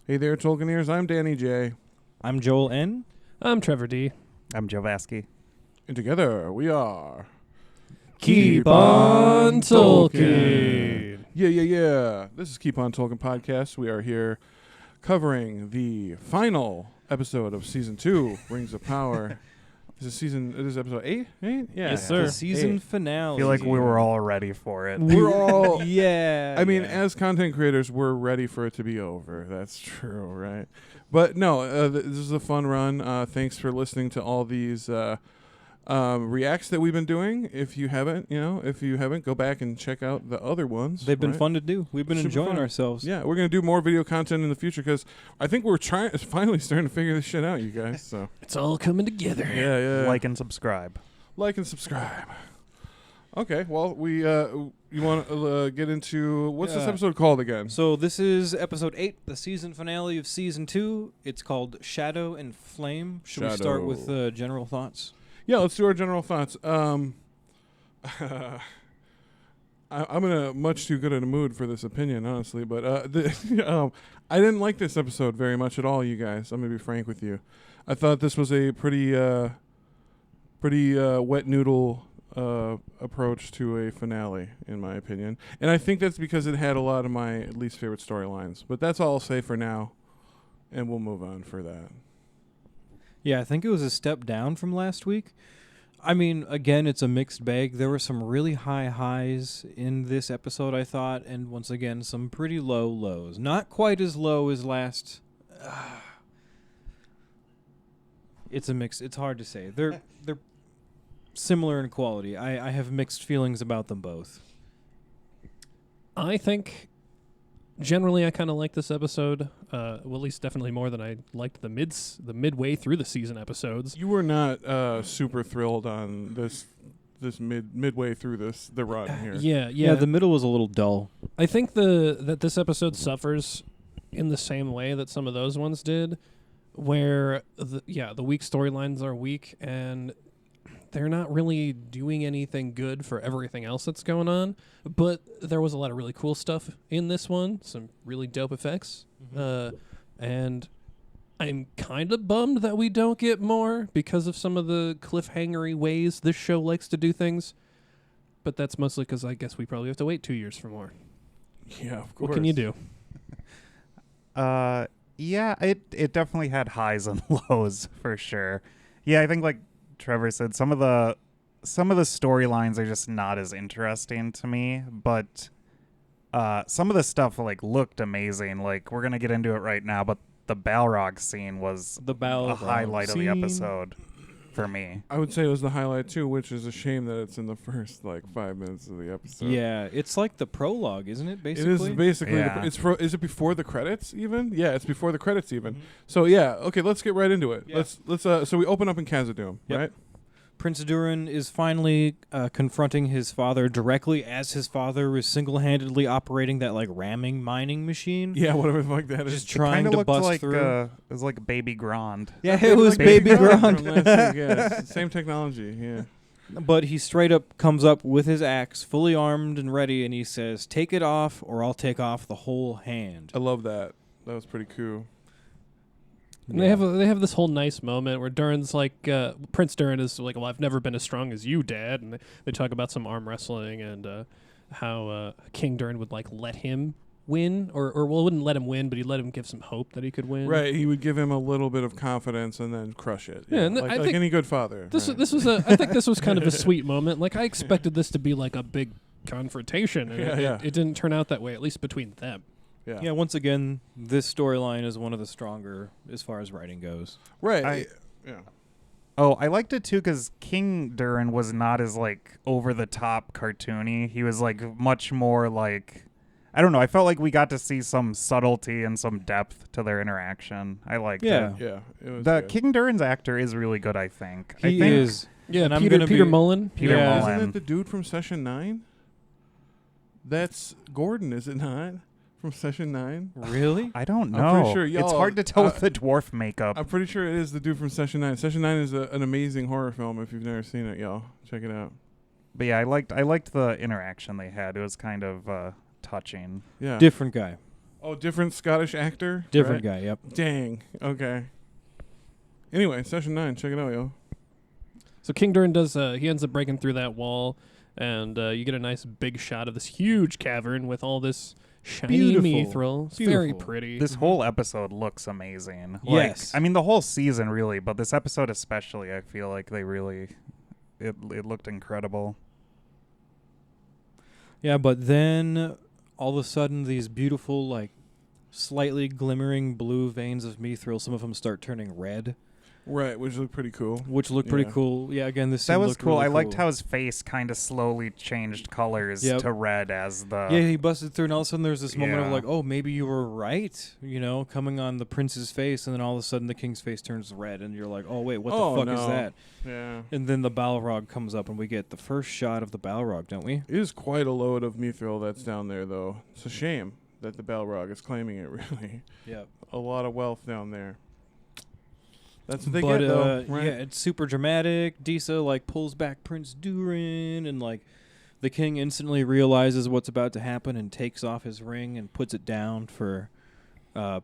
Hey there, Tolkieneers. I'm Danny J. I'm Joel N. I'm Trevor D. I'm Joe Vasky. And together we are... Keep on Tolkien. Yeah. This is Keep on Tolkien podcast. We are here covering the final episode of Season 2, Rings of Power. This is episode 8? Yeah. Yes, sir. The season finale. I feel like we were all ready for it. We're all... Yeah. I mean, as content creators, we're ready for it to be over. That's true, right? But no, this is a fun run. Thanks for listening to all these reacts that we've been doing. If you haven't, go back and check out the other ones. They've been right? fun to do. We've been Super enjoying fun. ourselves. Yeah, we're going to do more video content in the future because I think we're finally starting to figure this shit out, you guys. So It's all coming together. yeah. Like and subscribe. Like and subscribe. Okay, well, you want to get into, what's this Yeah. episode called again? So this is episode 8, the season finale of season 2. It's called Shadow and Flame. Should we start with general thoughts? Yeah, let's do our general thoughts. I'm in a much too good in a mood for this opinion, honestly. But I didn't like this episode very much at all, you guys. I'm going to be frank with you. I thought this was a pretty wet noodle approach to a finale, in my opinion. And I think that's because it had a lot of my least favorite storylines. But that's all I'll say for now, and we'll move on for that. Yeah, I think it was a step down from last week. I mean, again, it's a mixed bag. There were some really high highs in this episode, I thought, and once again, some pretty low lows. Not quite as low as last. It's a mix. It's hard to say. They're similar in quality. I have mixed feelings about them both. I think generally I kind of like this episode. Well, at least definitely more than I liked the midway through the season episodes. You were not super thrilled on this midway through the run here. Yeah. The middle was a little dull. I think that this episode suffers in the same way that some of those ones did, where the weak storylines are weak and they're not really doing anything good for everything else that's going on. But there was a lot of really cool stuff in this one, some really dope effects. And I'm kind of bummed that we don't get more because of some of the cliffhangery ways this show likes to do things. But that's mostly because I guess we probably have to wait 2 years for more. Yeah, of course. What can you do? Yeah, it definitely had highs and lows for sure. Yeah, I think like Trevor said, some of the storylines are just not as interesting to me, but some of the stuff like looked amazing. Like we're gonna get into it right now, but the Balrog scene was a highlight of the episode for me. I would say it was the highlight too, which is a shame that it's in the first 5 minutes of the episode. Yeah, it's like the prologue, isn't it? Basically, it is basically. Yeah. Is it before the credits even? Yeah, it's before the credits even. So yeah, okay, let's get right into it. Yeah. Let's. So we open up in Khazad-dûm, Yep. right? Prince Durin is finally confronting his father directly as his father is single-handedly operating that ramming mining machine. Yeah, whatever the fuck that is. Just trying to looked bust like through. it was like Baby Grand. Yeah, it was Baby From Grand. last week, yeah, it's the same technology. Yeah. But he straight up comes up with his axe, fully armed and ready, and he says, "Take it off, or I'll take off the whole hand." I love that. That was pretty cool. And they have this whole nice moment where Durin's like, Prince Durin is like, well, I've never been as strong as you, Dad. And they talk about some arm wrestling and how King Durin would let him win, or wouldn't let him win, but he'd let him give some hope that he could win. Right, he would give him a little bit of confidence and then crush it. Yeah, and like I think any good father. This right. was I think this was kind of a sweet moment. Like I expected this to be like a big confrontation, and it didn't turn out that way, at least between them. Yeah. Yeah, once again, this storyline is one of the stronger as far as writing goes. Right. Yeah. Oh, I liked it too because King Durin was not as over the top cartoony. He was much more I don't know. I felt like we got to see some subtlety and some depth to their interaction. I liked it. Yeah. It was The good. King Durin's actor is really good, I think. He I think is. Yeah, And I'm Peter gonna be- Mullen. Peter Yeah. Mullen. Isn't that the dude from Session 9? That's Gordon, is it not? From Session 9? Really? I don't know. I'm pretty sure it's y'all- hard to tell with the dwarf makeup. I'm pretty sure it is the dude from Session 9. Session 9 is an amazing horror film. If you've never seen it, y'all, check it out. But yeah, I liked the interaction they had. It was kind of touching. Yeah. Different guy. Oh, different Scottish actor? Different right? guy, yep. Dang. Okay. Anyway, session 9. Check it out, yo. So King Durin does. He ends up breaking through that wall, and you get a nice big shot of this huge cavern with all this shiny Beautiful. mithril. It's very Beautiful. pretty. This whole episode looks amazing. Yes. Like, I mean, the whole season really, but this episode especially, I feel like they really, it looked incredible. Yeah, but then all of a sudden these beautiful, like, slightly glimmering blue veins of mithril, some of them start turning red, Right, which looked pretty cool. which looked pretty Yeah. cool. Yeah, again, this That scene was looked cool. really I liked cool. how his face kind of slowly changed colors Yep. to red as the. Yeah, he busted through, and all of a sudden there's this moment of Yeah. like, oh, maybe you were right, coming on the prince's face, and then all of a sudden the king's face turns red, and you're like, oh, wait, what Oh, the fuck is no. that? Yeah. And then the Balrog comes up, and we get the first shot of the Balrog, don't we? It is quite a load of mithril that's down there, though. It's a shame that the Balrog is claiming it, really. Yeah. A lot of wealth down there. That's what they But get, though, right? yeah, it's super dramatic. Disa like pulls back Prince Durin, and like the king instantly realizes what's about to happen and takes off his ring and puts it down for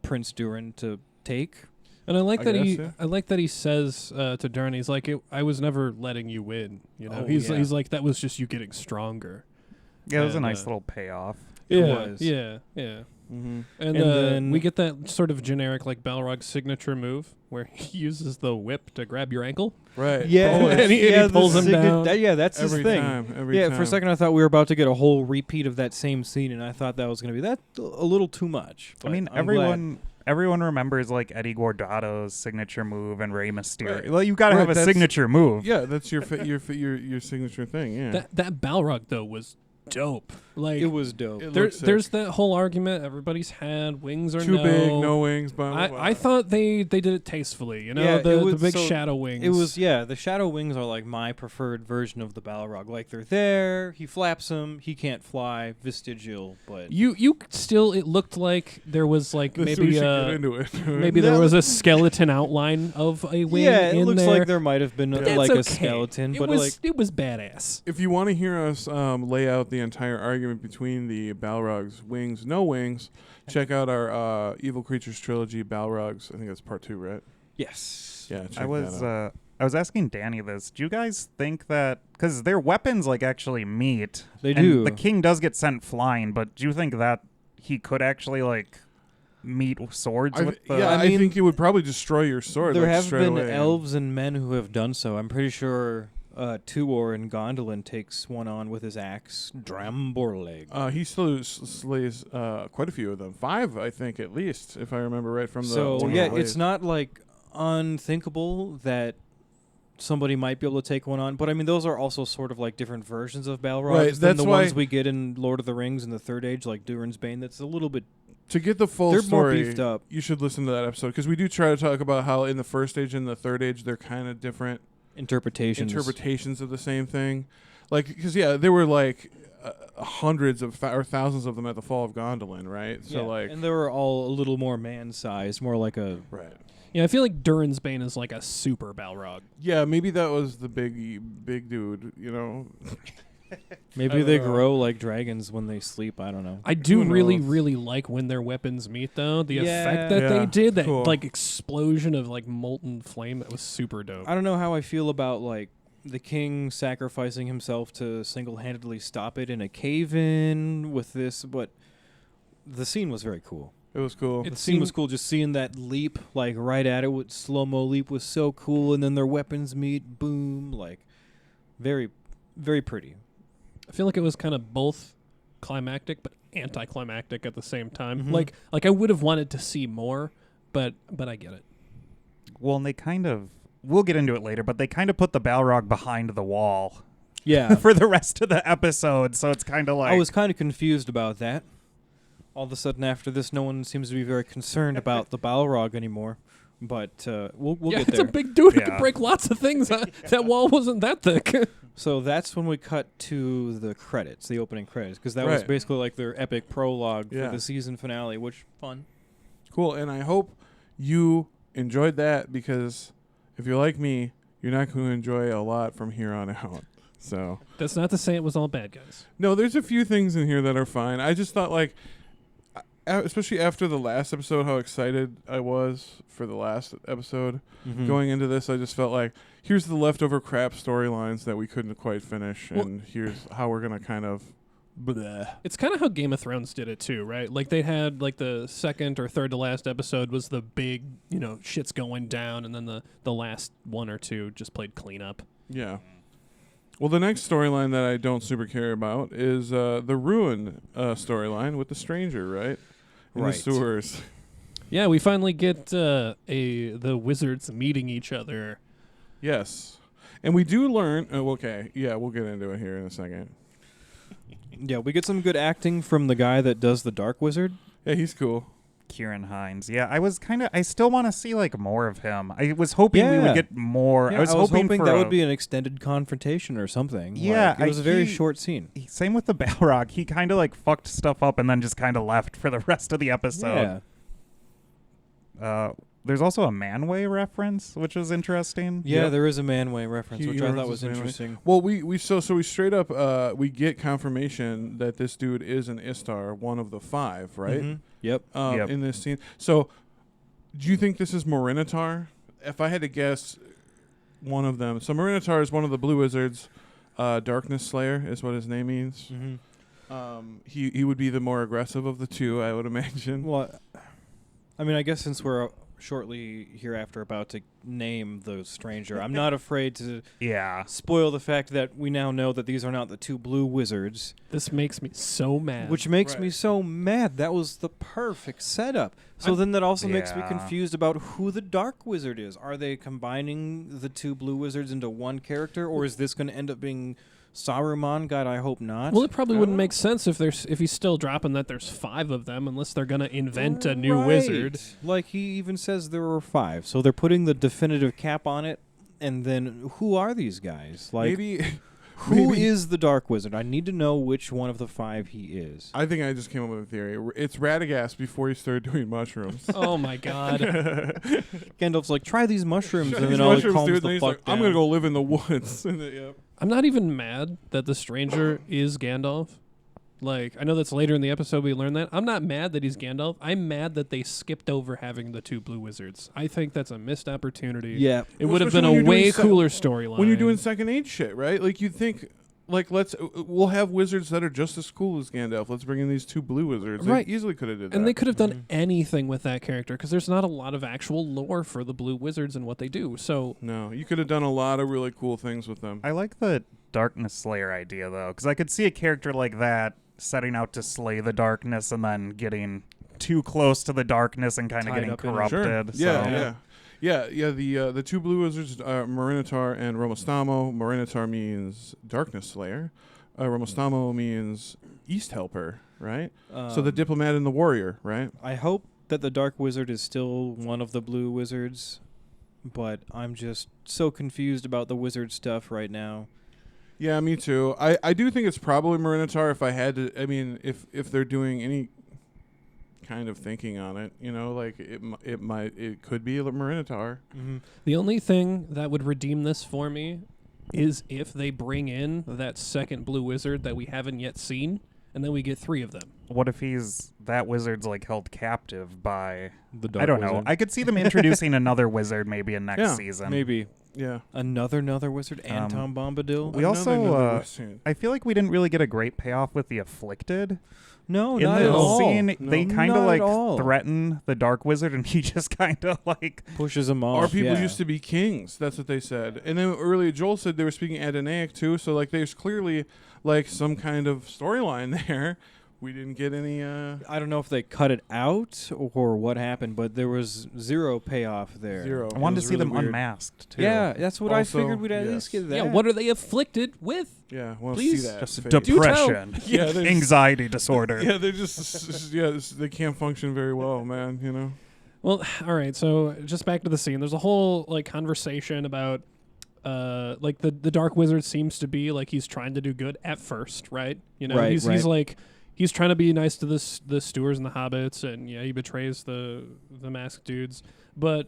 Prince Durin to take. And I like I that guess, he, yeah. I like that he says to Durin, he's like, I was never letting you win. Oh, he's yeah. he's like, that was just you getting stronger. Yeah, it was a And, nice little payoff. It Yeah, was. yeah. Mm-hmm. And, And then- we get that sort of generic like Balrog signature move where he uses the whip to grab your ankle. Right. Yeah, Always. And he the pulls him down. yeah, that's his Every thing. time. Every Yeah, time. for a second I thought we were about to get a whole repeat of that same scene, and I thought that was going to be a little too much. I mean, but I'm glad. everyone remembers like Eddie Gordado's signature move and Rey Mysterio. Right. Well, you got to Right, have a that's- signature move. Yeah, that's your your signature thing, yeah. That Balrog though was dope. Like It was dope. It there, looks sick. there's that whole argument everybody's had, wings or Too no. big, no wings, blah, blah, blah. I thought they did it tastefully, Yeah, it the was- big so shadow wings. It was, the shadow wings are like my preferred version of the Balrog. Like they're there, he flaps them, he can't fly, vestigial, but you still. It looked like there was like we maybe should get into it. maybe there was a skeleton outline of a wing. yeah, it in looks there. like there might have been That's like okay. a skeleton, It but was like it was badass. If you want to hear us lay out the entire argument between the Balrog's wings, no wings, check out our Evil Creatures trilogy, Balrogs. I think that's part 2, right? yes, Yeah, check I was that out. I was asking Danny this. Do you guys think that because their weapons like actually meet? They and do. The king does get sent flying, but do you think that he could actually like meet swords with the? I I mean, think it would probably destroy your sword. there like, have straight been away. elves and men who have done so. I'm pretty sure Tuor in Gondolin takes one on with his axe, Dramborleg. He still slays quite a few of them. 5, I think, at least, if I remember right from the. So one of yeah, the it's blades. not like unthinkable that somebody might be able to take one on, but I mean those are also sort of like different versions of Balrogs Right, than that's the why- ones we get in Lord of the Rings in the Third Age, like Durin's Bane. That's a little bit. To get the full They're more story, beefed up. you should listen to that episode because we do try to talk about how in the First Age and the Third Age they're kind of different interpretations of the same thing. Like, because there were like hundreds of or thousands of them at the Fall of Gondolin, right? So Yeah, like, and they were all a little more man-sized, more like a. right? Yeah, I feel like Durin's Bane is like a super Balrog. Yeah, maybe that was the big dude. Maybe don't they know. grow like dragons when they sleep. I don't know. I do Who really, knows? really like when their weapons meet, though. The Yeah. effect that Yeah, they did, that cool. like explosion of like molten flame, that was super dope. I don't know how I feel about like the king sacrificing himself to single-handedly stop it in a cave-in with this, but the scene was very cool. It was cool. It The scene was seemed- cool. Just seeing that leap, like right at it with slow-mo leap, was so cool. And then their weapons meet, boom, like very, very pretty. I feel like it was kind of both climactic but anticlimactic at the same time. Mhm. Like I would have wanted to see more, but I get it. Well, and they kind of. We'll get into it later, but they kind of put the Balrog behind the wall Yeah, for the rest of the episode, so it's kind of like. I was kind of confused about that. All of a sudden, after this, no one seems to be very concerned about the Balrog anymore. But we'll yeah, get it's there. a big dude who Yeah. could break lots of things. That wall wasn't that thick. So that's when we cut to the credits, the opening credits, because that was Right. basically like their epic prologue Yeah. for the season finale, which fun. Cool, and I hope you enjoyed that because if you're like me, you're not going to enjoy a lot from here on out. So That's not to say it was all bad guys. no, there's a few things in here that are fine. I just thought like especially after the last episode, how excited I was for the last episode. Mhm. Going into this, I just felt like, here's the leftover crap storylines that we couldn't quite finish, Well- and here's how we're gonna kind of. Bleh. It's kind of how Game of Thrones did it too, right? Like they had like the second or third to last episode was the big, shit's going down, and then the last one or two just played cleanup. Yeah. Well, the next storyline that I don't super care about is the Ruin storyline with the stranger, right? In Right. the sewers. Yeah, we finally get the wizards meeting each other. Yes. And we do learn. Oh, okay. Yeah, we'll get into it here in a second. Yeah, we get some good acting from the guy that does the Dark Wizard. Yeah, he's cool. Kieran Hines. Yeah, I still want to see like more of him. I was hoping we Yeah. would get more. Yeah, I was hoping for that would be an extended confrontation or something. Yeah, Like, it was a very short scene. Same with the Balrog. He kind of like fucked stuff up and then just kind of left for the rest of the episode. There's also a Manway reference, which was interesting. Yeah, Yep. there is a Manway reference, He which I thought references was Manway. interesting. Well, we straight up we get confirmation that this dude is an Istar, one of the 5, right? Mhm. Yep. Yep. In this scene. So, do you think this is Morinitar? If I had to guess, one of them. So Morinitar is one of the Blue Wizards. Darkness Slayer is what his name means. He would be the more aggressive of the two, I would imagine. Well, I mean, I guess since we're shortly hereafter about to name the stranger, I'm not afraid to Yeah. spoil the fact that we now know that these are not the 2 blue wizards, This makes me so mad. which makes me Right. so mad. That was the perfect setup. So then that also makes me Yeah. confused about who the Dark Wizard is. Are they combining the 2 blue wizards into one character, or is this going to end up being Saruman? God, I hope not. Well, it probably I wouldn't don't make sense if he's still dropping that there's 5 of them, unless they're gonna invent a new Right. wizard. Like he even says there were 5. So they're putting the definitive cap on it. And then who are these guys? Like maybe who maybe- is the Dark Wizard? I need to know which one of the 5 he is. I think I just came up with a theory. It's Radagast before he started doing mushrooms. Oh my god. Gandalf's like, try these mushrooms, Try and these then all it mushrooms, calms dude. the Then he's fuck like, down. I'm gonna go live in the woods. And yep. I'm not even mad that the stranger is Gandalf. Like, I know that's later in the episode we learn that. I'm not mad that he's Gandalf. I'm mad that they skipped over having the 2 blue wizards. I think that's a missed opportunity. Yeah. It Well, would have especially been when a you're doing way se- cooler storyline. When you're doing second age shit, right? Like you'd think, like we'll have wizards that are just as cool as Gandalf. Let's bring in these 2 blue wizards. Right. They easily could have did that. And they could have done Mhm. anything with that character because there's not a lot of actual lore for the blue wizards and what they do. So No, you could have done a lot of really cool things with them. I like the Darkness Slayer idea though, because I could see a character like that setting out to slay the darkness and then getting too close to the darkness and kind of Tied getting up in it. corrupted. Sure. Yeah, so. yeah. The 2 blue wizards are Morinitar and Romostamo. Morinitar means Darkness Slayer. Romostamo means East Helper, right? So the diplomat and the warrior, right? I hope that the Dark Wizard is still one of the blue wizards, but I'm just so confused about the wizard stuff right now. Yeah, me too. I do think it's probably Morinitar if I had to. I mean, if they're doing any kind of thinking on it, like it could be a Morinitar. the only thing that would redeem this for me is if they bring in that second blue wizard that we haven't yet seen, and then we get 3 of them. What if that wizard's like held captive by The Dark I don't know. Wizard. I could see them introducing another wizard maybe in next Yeah, season. Maybe Yeah. another wizard, Tom Bombadil. We also, Another wizard. I feel like we didn't really get a great payoff with the Afflicted. No, In not the at all. scene, they No, kind of not like at all. threaten the Dark Wizard, and he just kind of like Pushes him off. Our people yeah. used to be kings. That's what they said. And then earlier Joel said they were speaking Adonaic too. So like there's clearly like some kind of storyline there. We didn't get any. I don't know if they cut it out or what happened, but there was zero payoff there. Zero. I wanted It to was see really them weird. unmasked too. Yeah, that's what Also, I figured we'd at yes. least get that. Yeah, what are they afflicted with? Yeah. Want to Please. see that? Just fate. depression, Yeah, they just- anxiety disorder. Yeah, they're just they can't function very well, man. Well, all right. So just back to the scene. There's a whole like conversation about like the Dark Wizard seems to be like he's trying to do good at first, right? Right, he's right. like he's trying to be nice to the stewards and the hobbits, and yeah, he betrays the masked dudes. But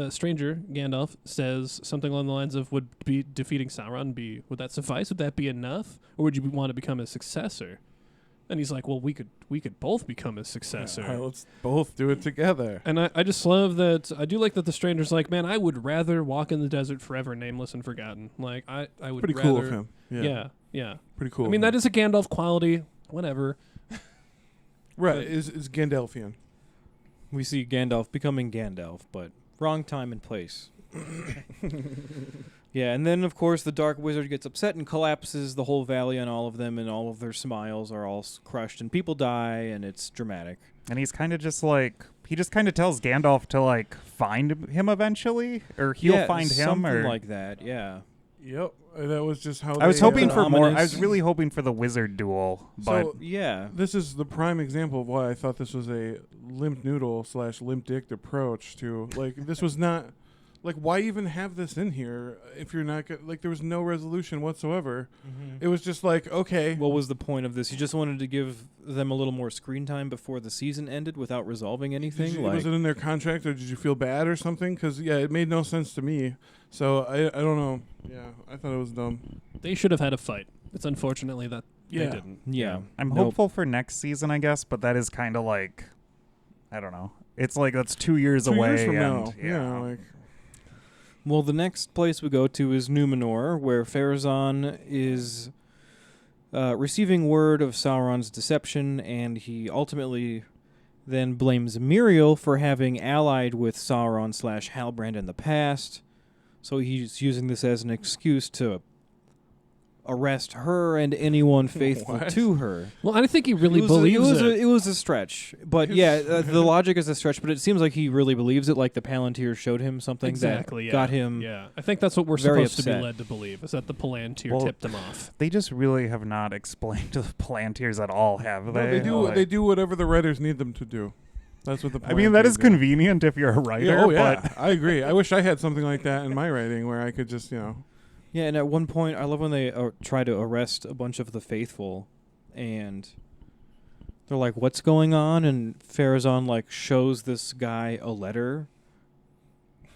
stranger Gandalf says something along the lines of, "Would defeating Sauron would that suffice? Would that be enough, or would you want to become a successor?" And he's like, well, we could both become his successor. Yeah, let's both do it together. And I just love that. I do like that the stranger's like, man, I would rather walk in the desert forever, nameless and forgotten. Like, I would Pretty rather. cool of him. Yeah. Pretty cool. I mean, of him. that is a Gandalf quality. Whatever. right. but- Is Gandalfian. We see Gandalf becoming Gandalf, but wrong time and place. Yeah, and then, of course, the Dark Wizard gets upset and collapses the whole valley on all of them, and all of their smiles are all crushed, and people die, and it's dramatic. And he's kind of just like, he just kind of tells Gandalf to like find him eventually, or he'll find him, something or like that, yeah. Yep. That was just how I was they, hoping uh, for more. I ominous. was really hoping for the wizard duel, but So Yeah. this is the prime example of why I thought this was a limp noodle / limp dick approach to, like, this was not, like, why even have this in here if you're not, like, there was no resolution whatsoever. It was just like, okay. What was the point of this? You just wanted to give them a little more screen time before the season ended without resolving anything? Was it in their contract, or did you feel bad or something? Because, yeah, it made no sense to me. So, I don't know. Yeah, I thought it was dumb. They should have had a fight. It's unfortunately that Yeah. they didn't. Yeah. I'm Nope. hopeful for next season, I guess. But that is kind of like, I don't know. It's like that's 2 years 2 away. years from and, now. Yeah, like, Well, the next place we go to is Numenor, where Farazan is receiving word of Sauron's deception, and he ultimately then blames Miriel for having allied with Sauron / Halbrand in the past. So he's using this as an excuse to arrest her and anyone faithful What? to her. Well, I think he really it believes was it. it was a stretch, but yeah, the logic is a stretch. But it seems like he really believes it. Like the Palantir showed him something Exactly, that yeah. got him. Yeah, I think that's what we're very supposed to be upset. led to believe, is that the Palantir Well, tipped him off. They just really have not explained to the Palantirs at all, have they? no, they do. Like- They do whatever the writers need them to do. That's what the. I mean, that is do. convenient if you're a writer. Yeah, oh yeah, but I agree. I wish I had something like that in my writing where I could just, Yeah, and at one point, I love when they try to arrest a bunch of the faithful, and they're like, "What's going on?" And Farazan like shows this guy a letter.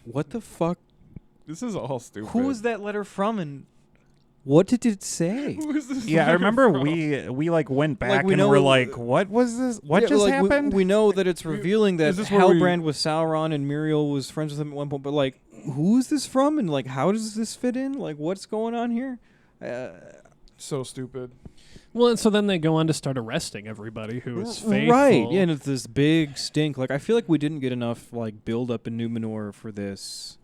What the fuck? This is all stupid. Who was that letter from, and what did it say? Who is this? yeah, I letter remember from? we like went back we and know were it- like, what was this? What Yeah, just like, happened? We know that it's revealing that is this where we- Halbrand was Sauron and Miriel was friends with him at one point, but like, who is this from, and like, how does this fit in? Like, what's going on here? So stupid. Well, and so then they go on to start arresting everybody who is faithful. Right, yeah, and it's this big stink. Like, I feel like we didn't get enough like build up in Numenor for this.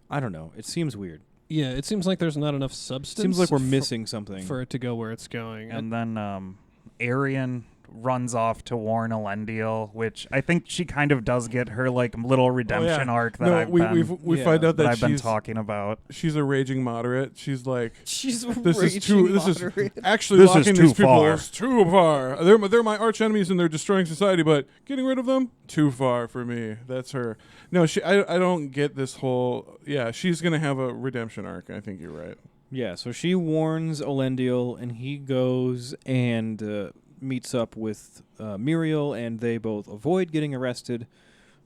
I don't know. It seems weird. Yeah, it seems like there's not enough substance. Seems like we're for- missing something. for it to go where it's going. and then Arian runs off to warn Elendil, which I think she kind of does get her like little redemption arc that No, I've we been, we yeah, find out that that I've been she's talking about. she's a raging moderate. She's like, She's this is too. This is actually This is locking too these people far. is too far. They're my arch enemies and they're destroying society, but getting rid of them too far for me. That's her. No, I don't get this whole. Yeah, she's gonna have a redemption arc. I think you're right. Yeah, so she warns Elendil, and he goes and meets up with Miriel, and they both avoid getting arrested,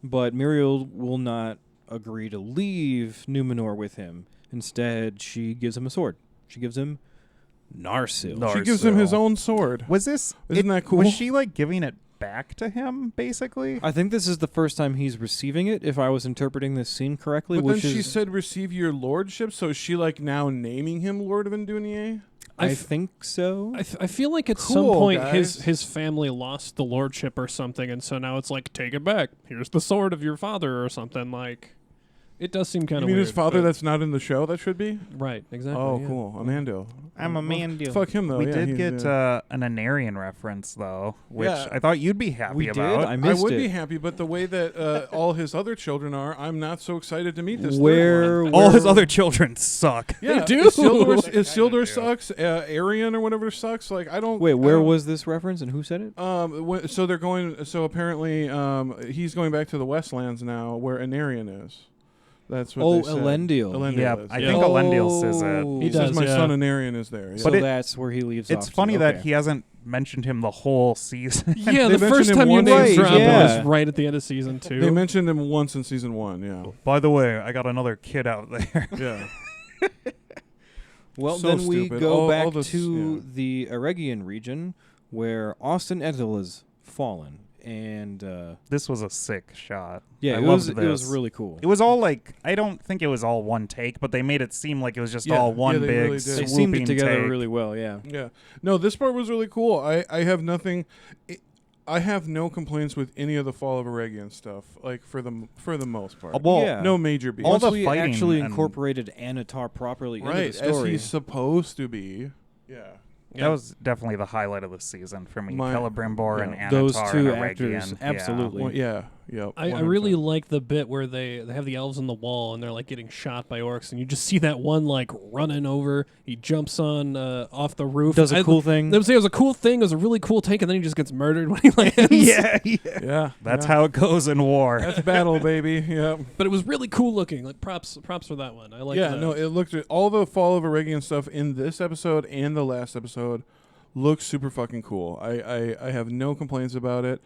but Miriel will not agree to leave Numenor with him. Instead, she gives him a sword. She gives him Narsil. She gives him his Narsil. own sword. Was this? Isn't that cool? Was she like giving it back to him, basically? I think this is the first time he's receiving it, if I was interpreting this scene correctly. But then which she is, said, "Receive your lordship." So is she like now naming him Lord of Endunier? I I f- think so. I feel like at some Cool, point guys. his family lost the lordship or something, and so now it's like, take it back. Here's the sword of your father or something. Like, it does seem kind You of mean weird. his father but- that's not in the show? That should be. right, exactly. Oh, yeah. cool, Amando. I'm Amando. Fuck him though. we yeah, did he's, get an Anarian reference though, which Yeah. I thought you'd be happy We did? about. I I missed would it. be happy, but the way that all his other children are, I'm not so excited to meet this. third Where, one. All his where- other children suck. Yeah, They do. Isildur do. sucks. Arian or whatever sucks. Like I don't. Wait, I where don't- was this reference, and who said it? So they're going. So apparently, he's going back to the Westlands now, where Anarian is. That's what. Oh, they said. Elendil. Elendil Yeah, is. I Yeah. think Elendil says it. Oh. He He says does, my yeah. son Anarian is there. Yeah. So But it- that's where he leaves It's off to. funny that Okay. he hasn't mentioned him the whole season. Yeah, They the mentioned first him time you once. name Right, drop yeah. was right at the end of season 2. They mentioned him once in season 1. Yeah. By the way, I got another kid out there. Yeah. Well, So then we stupid. go All back this- to yeah. the Eregion region, where Austin Etel is fallen, and This was a sick shot. yeah, I it loved was this. really cool. It was all like, I don't think it was all one take, but they made it seem like it was just Yeah, all yeah, one they big really did. They swooping seamed it together take. really well. Yeah. Yeah. No, this part was really cool. I have nothing. I have no complaints with any of the Fall of Aragian stuff. Like for the most part. Well, Yeah. No major beats. all Once the we fighting actually and- incorporated Anatar properly into right the as story. he's supposed to be. Yeah. That was definitely the highlight of the season for me. My- Celebrimbor and yeah. Anatar Those two and actors, Aragian. absolutely. Well, yeah. Yep. I really like the bit where they have the elves on the wall and they're like getting shot by orcs, and you just see that one like running over. He jumps on off the roof. Does a cool thing. It was a cool thing. It was a really cool take, and then he just gets murdered when he lands. yeah. Yeah. That's yeah. how it goes in war. That's battle, baby. Yep. But it was really cool looking. Like props for that one. I like. Yeah. that. No, it looked all the Fall of Aragian stuff in this episode and the last episode looks super fucking cool. I have no complaints about it.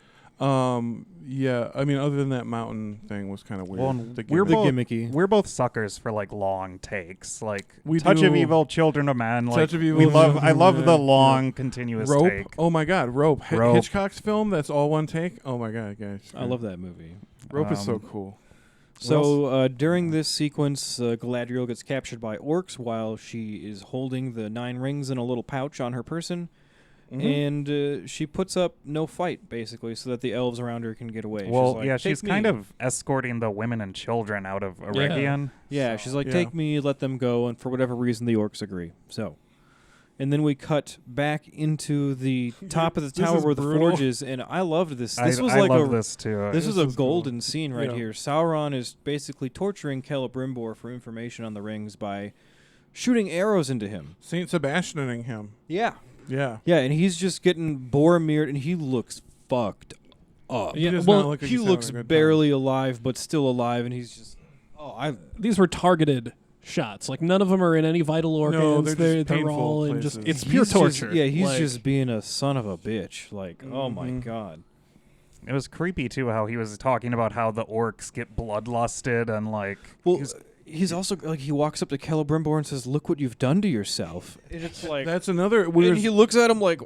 Yeah, I mean, other than that mountain thing was kind of weird. Well, The we're gimmick. both gimmicky. We're both suckers for like long takes, like We Touch of do- Evil, Children of Men. Like, Touch of Evil, we love. Children I of love Men, the yeah. long, continuous Rope. take. Oh my God, Rope. Rope. Hitchcock's film. That's all one take. Oh my God, guys. I love that movie. Rope is so Um, cool. So during this sequence, Galadriel gets captured by orcs while she is holding the 9 rings in a little pouch on her person. Mhm. And she puts up no fight, basically, so that the elves around her can get away. Well, she's like, yeah, "Take she's me." kind of escorting the women and children out of Aragian. Yeah, So- she's like, Yeah. take me, let them go, and for whatever reason, the orcs agree. So, and then we cut back into the top of the This tower is where the brutal. forge is, and I loved this. This I was I like love a this too. this This is a is cool. golden scene right Yeah. here. Sauron is basically torturing Celebrimbor for information on the rings by shooting arrows into him. Saint Sebastianing him. Yeah. Yeah. Yeah, and he's just getting Boromired, and he looks fucked up. He Yeah, does well, not look like He he's having looks a good time. barely alive, but still alive, and he's just... Oh, I... These were targeted shots. Like none of them are in any vital organs. No, they're just they're painful all in just. places. It's pure he's just- torture. yeah, he's Like, just being a son of a bitch. Like, oh my Mhm. God. It was creepy too how he was talking about how the orcs get bloodlusted and like. Well, he's- he's also, like, he walks up to Celebrimbor and says, look what you've done to yourself. And it's like... That's another and weird. he looks at him like,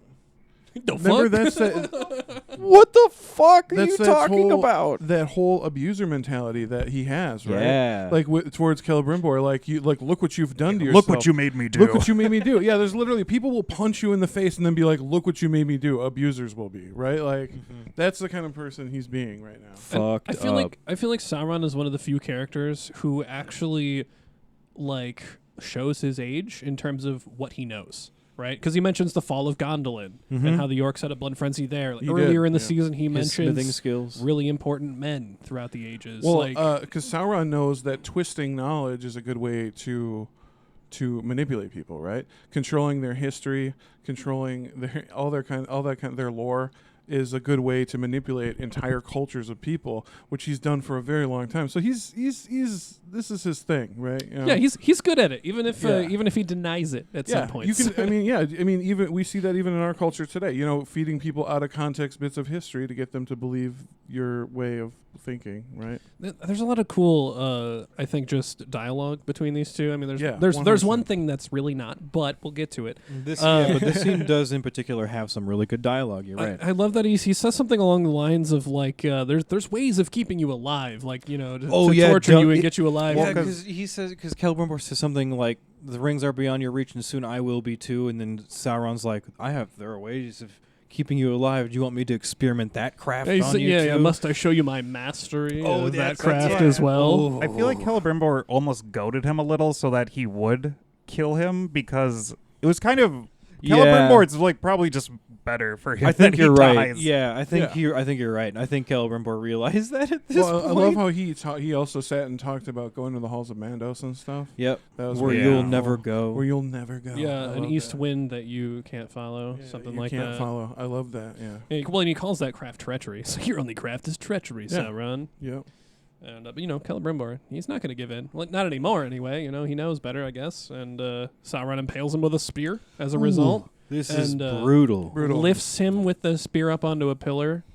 the Remember fuck? that's that, what the fuck are that's you that talking whole, about? that whole abuser mentality that he has, right? Yeah. Like towards Celebrimbor, like you, like look what you've done to yourself. Look what you made me do. Look what you made me do. Yeah, there's literally people will punch you in the face and then be like, "Look what you made me do." Abusers will be right. Like that's the kind of person he's being right now. And Fucked I feel up. like Sauron is one of the few characters who actually like shows his age in terms of what he knows, right? Because he mentions the fall of Gondolin Mhm. and how the orcs had a blood frenzy there. Like, He earlier did, in the yeah. season, he His smithing mentions skills. really important men throughout the ages. Well, like, because Sauron knows that twisting knowledge is a good way to manipulate people, right? Controlling their history, controlling their lore is a good way to manipulate entire cultures of people, which he's done for a very long time. So he's this is his thing, right? You know? yeah, he's good at it, even if Yeah. he denies it at Yeah, some points. you can. I mean, even we see that even in our culture today. You know, feeding people out of context bits of history to get them to believe your way of thinking, right? There's a lot of cool, I think, just dialogue between these two. I mean, Yeah, there's one 100%. thing that's really not, but we'll get to it. But this scene does in particular have some really good dialogue. You're right. I love that he says something along the lines of like, there's ways of keeping you alive, like to torture you and get you alive. Yeah, because Celebrimbor says something like, "The rings are beyond your reach, and soon I will be too." And then Sauron's like, "There are ways of keeping you alive. Do you want me to experiment that craft Yeah, on you too?" must I show you my mastery of that that's craft right. as well? Oh. I feel like Celebrimbor almost goaded him a little so that he would kill him because it was kind of Yeah. Celebrimbor's like probably just better for him. I think that you're he right. dies. Yeah, I think Yeah. you're right. I think Celebrimbor realized that at this Well, point. I love how he also sat and talked about going to the halls of Mandos and stuff. Yep. That was Where really you'll cool. never go. Where you'll never go. Yeah, I an love east that. wind that you can't follow, Yeah, something you like can't that. follow. I love that. Yeah. Yeah, well, and he calls that craft treachery. So your only craft is treachery, Yeah. Sauron. Yep. And but Celebrimbor, he's not going to give in. Well, not anymore, anyway. He knows better, I guess. And Sauron impales him with a spear as a result. This is And, brutal. Brutal. Lifts him with the spear up onto a pillar,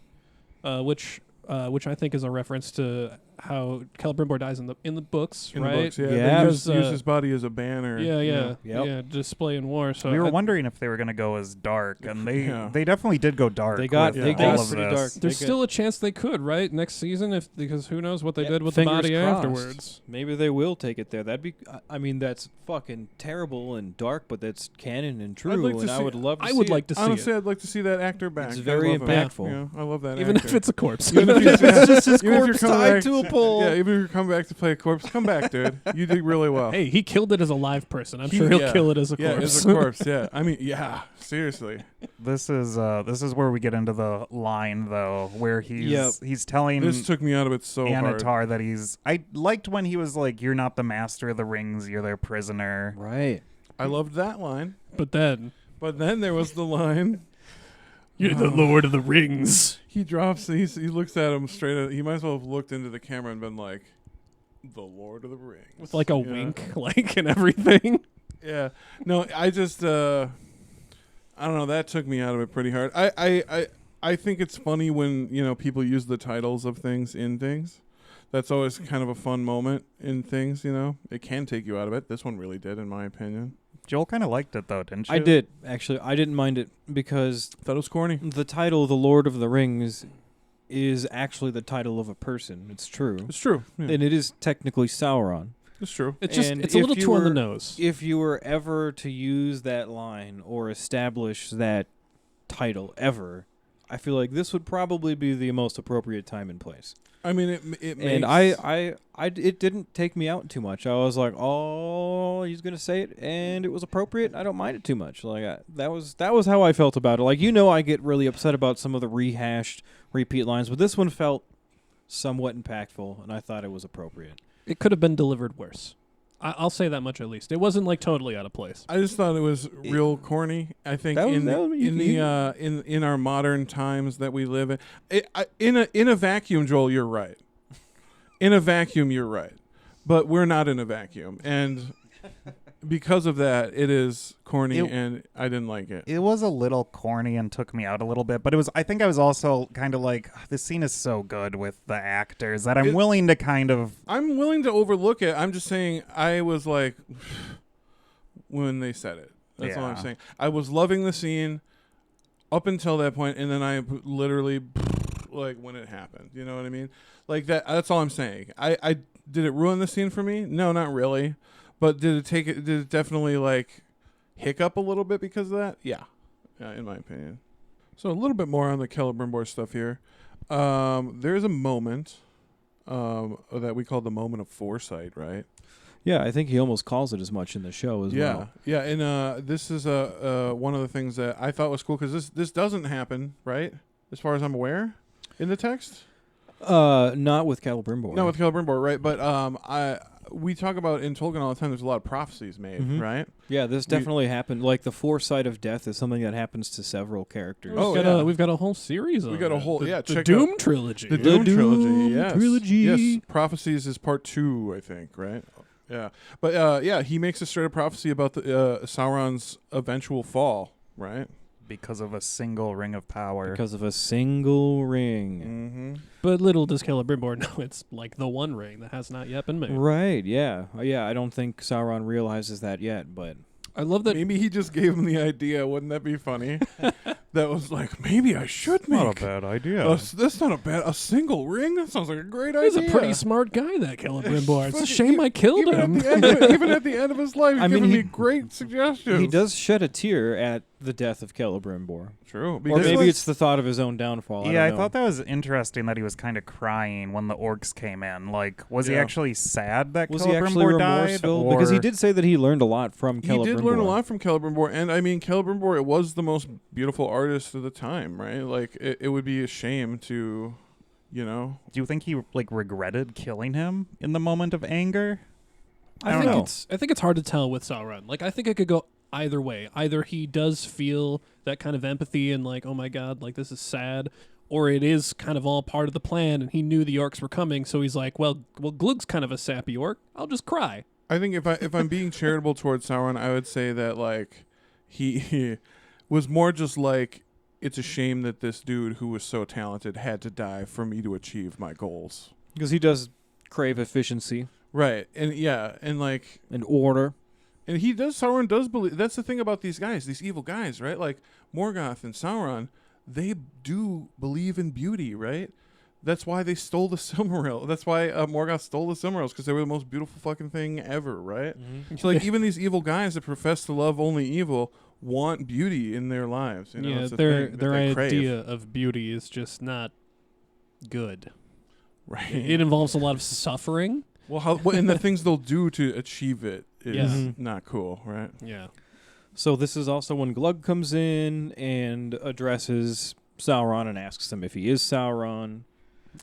which I think is a reference to how Celebrimbor dies in the books, In right? the books, yeah. Yeah. They use Because, his body as a banner. Yeah, you yeah, know. Yep. yeah. Display in war. So we were I- wondering if they were going to go as dark, and Yeah. they definitely did go dark. They got with they all got of pretty this. dark. There's They still a chance they could, right? Next season, because who knows what they did with the Fingers body crossed. afterwards. Maybe they will take it there. That'd be. I mean, that's fucking terrible and dark, but that's canon and true. like to and I see- would love. To I would see like it. to see Honestly, it, I'd like to see that actor back. It's I very love him. impactful. Yeah, I love that even actor. if it's a corpse. Even if It's just his even if you're corpse coming tied back to a pole. Yeah, even if you're coming back to play a corpse, come back, dude. You did really well. Hey, he killed it as a live person. I'm He- sure he'll yeah. kill it as a Yeah, corpse. as a corpse. Yeah, I mean, yeah, seriously. This is where we get into the line though, where he's Yep. telling This took me out of it so hard. Anatar that I liked when he was like, "You're not the master of the rings, you're their prisoner." Right. I loved that line, But then, but then there was the line. you're the Lord of the Rings. He drops. He looks at him straight. He might as well have looked into the camera and been like, "The Lord of the Rings," With like a Yeah. wink, like, and everything. Yeah. No, I just I don't know, that took me out of it pretty hard. I think it's funny when, people use the titles of things in things. That's always kind of a fun moment in things, It can take you out of it. This one really did, in my opinion. Joel kind of liked it though, didn't you? I did actually. I didn't mind it because Thought it was corny. the title, "The Lord of the Rings," is actually the title of a person. It's true, It's true. Yeah, and it is technically Sauron. it's true. It's just, And it's a if little you too on the were- nose. If you were ever to use that line or establish that title ever, I feel like this would probably be the most appropriate time and place. I mean, it makes... And it didn't take me out too much. I was like, oh, he's gonna say it, and it was appropriate. I don't mind it too much. Like that was how I felt about it. Like I get really upset about some of the rehashed repeat lines, but this one felt somewhat impactful, and I thought it was appropriate. It could have been delivered worse. I'll say that much at least. It wasn't like totally out of place. I just thought it was real corny. I think That was- in that was- in our modern times that we live in a vacuum, Joel, you're right. In a vacuum, you're right. But we're not in a vacuum, and because of that, it is corny, and I didn't like it. It was a little corny and took me out a little bit, but I think I was also kind of like, this scene is so good with the actors that I'm willing to kind of... I'm willing to overlook it. I'm just saying I was like when they said it. That's all I'm Yeah. saying. I was loving the scene up until that point, and then I literally like when it happened. You know what I mean? Like that. That's all I'm saying. I did it ruin the scene for me? No, not really. But did it definitely like hiccup a little bit because of that? Yeah, in my opinion. So a little bit more on the Celebrimbor stuff here. There's a moment that we call the moment of foresight, right? Yeah, I think he almost calls it as much in the show as well. Yeah, and this is one of the things that I thought was cool because this doesn't happen, right? As far as I'm aware, in the text. Not with Celebrimbor. Not with Celebrimbor, right? But we talk about in Tolkien all the time. There's a lot of prophecies made, Mhm. right? Yeah, this definitely happened. Like the foresight of death is something that happens to several characters. Oh, We've got a whole series on We got a it. whole- the, yeah, the check Doom out trilogy. The Doom trilogy, Doom yes. trilogy. Yes, prophecies is part 2, I think, right? Yeah, but he makes a straight up prophecy about the Sauron's eventual fall, right? because of a single ring of power. Because of a single ring. Mm-hmm. But little does Celebrimbor know it's like the one ring that has not yet been made. Right, yeah. Yeah, I don't think Sauron realizes that yet, but... I love that. Maybe he just gave him the idea. Wouldn't that be funny? That was like, maybe I should make. Not a bad idea. That's not a single ring. That sounds like a great He's idea. a pretty smart guy, that Celebrimbor. It's a Fucking- shame I killed even him. Even at the end of his life, he's I mean, giving he- me great suggestions. He does shed a tear at the death of Celebrimbor. True. Or Because maybe was- it's the thought of his own downfall. Yeah, I don't know. thought that was interesting that he was kind of crying when the orcs came in. Like, was he Yeah. actually sad that Was he actually Celebrimbor died? remorseful? Because he or- did say that he learned a lot from he Celebrimbor. did learn a lot from Celebrimbor, and I mean, Celebrimbor was the most beautiful artist of the time, right? Like, it would be a shame to, Do you think he like regretted killing him in the moment of anger? I I don't think know. it's hard to tell with Sauron. Like, I think it could go either way. Either he does feel that kind of empathy and like, oh my god, like this is sad, or it is kind of all part of the plan and he knew the orcs were coming, so he's like, well, Glug's kind of a sappy orc. I'll just cry. I think if I'm being charitable towards Sauron, I would say that like he was more just like, it's a shame that this dude who was so talented had to die for me to achieve my goals. Because he does crave efficiency Right. And yeah, and like and order. and Sauron does believe. That's the thing about these guys, these evil guys, right? Like Morgoth and Sauron, they do believe in beauty, right? That's why they stole the Silmaril. That's why Morgoth stole the Silmarils, because they were the most beautiful fucking thing ever, right? So like even these evil guys that profess to love only evil want beauty in their lives. You know, Yeah, it's a their thing that they crave. idea of beauty is just not good. Right. It involves a lot of suffering. Well, and the things they'll do to achieve it is Yeah. not cool, right? Yeah. So this is also when Glug comes in and addresses Sauron and asks him if he is Sauron.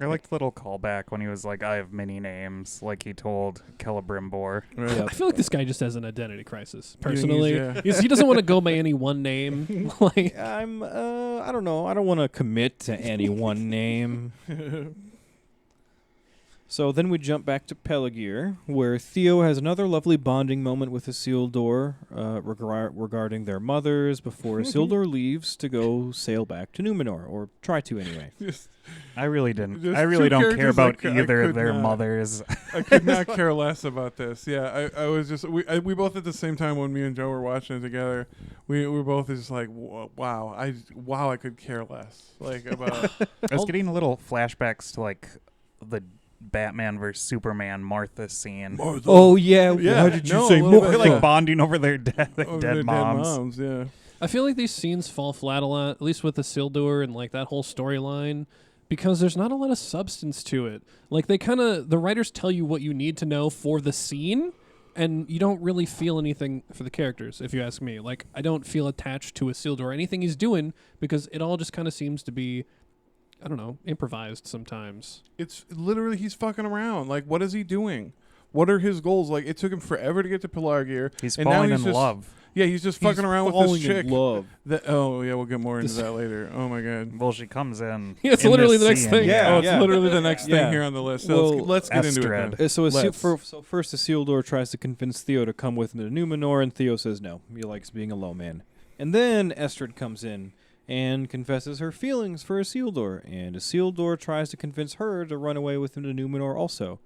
I liked the little callback when he was like, I have many names, like he told Celebrimbor. Right. Yep. I feel like this guy just has an identity crisis. You think he's- Personally, yeah. he doesn't want to go by any one name. Like, I don't know. I don't want to commit to any one name. So then we jump back to Peligir, where Theo has another lovely bonding moment with Isildur regarding their mothers before Isildur leaves to go sail back to Numenor, or try to anyway. I really didn't. Just I really two don't care characters I about could- I either of could their not. mothers. I could not care less about this. Yeah, I was just we both at the same time when me and Joe were watching it together. We were both just like, wow, I could care less like about. I was getting little flashbacks to like the Batman versus Superman Martha scene. Oh yeah, Yeah, why did you no, say a little more? bit, They're like yeah. bonding over their dead Oh, their moms. yeah. I feel like these scenes fall flat a lot, at least with Isildur and like that whole storyline, because there's not a lot of substance to it. Like the writers tell you what you need to know for the scene, and you don't really feel anything for the characters, if you ask me. Like, I don't feel attached to Isildur or anything he's doing, because it all just kind of seems to be, I don't know, improvised sometimes. It's literally he's fucking around. Like, what is he doing? What are his goals? Like, it took him forever to get to Pelargir. He's and now falling he's in just- love. Yeah, he's just He's fucking around with falling this chick. in love. Oh yeah, we'll get more into This- that later. Oh my god. Well, she comes in. Yeah, it's in literally this the next scene, thing. Yeah. Oh, it's literally the next Yeah. thing here on the list. So Well, let's get into it. Estrid. Then. So Let's. first Isildur tries to convince Theo to come with him to Numenor, and Theo says no. He likes being a low man. And then Estrid comes in and confesses her feelings for Isildur, and Isildur tries to convince her to run away with him to Numenor also.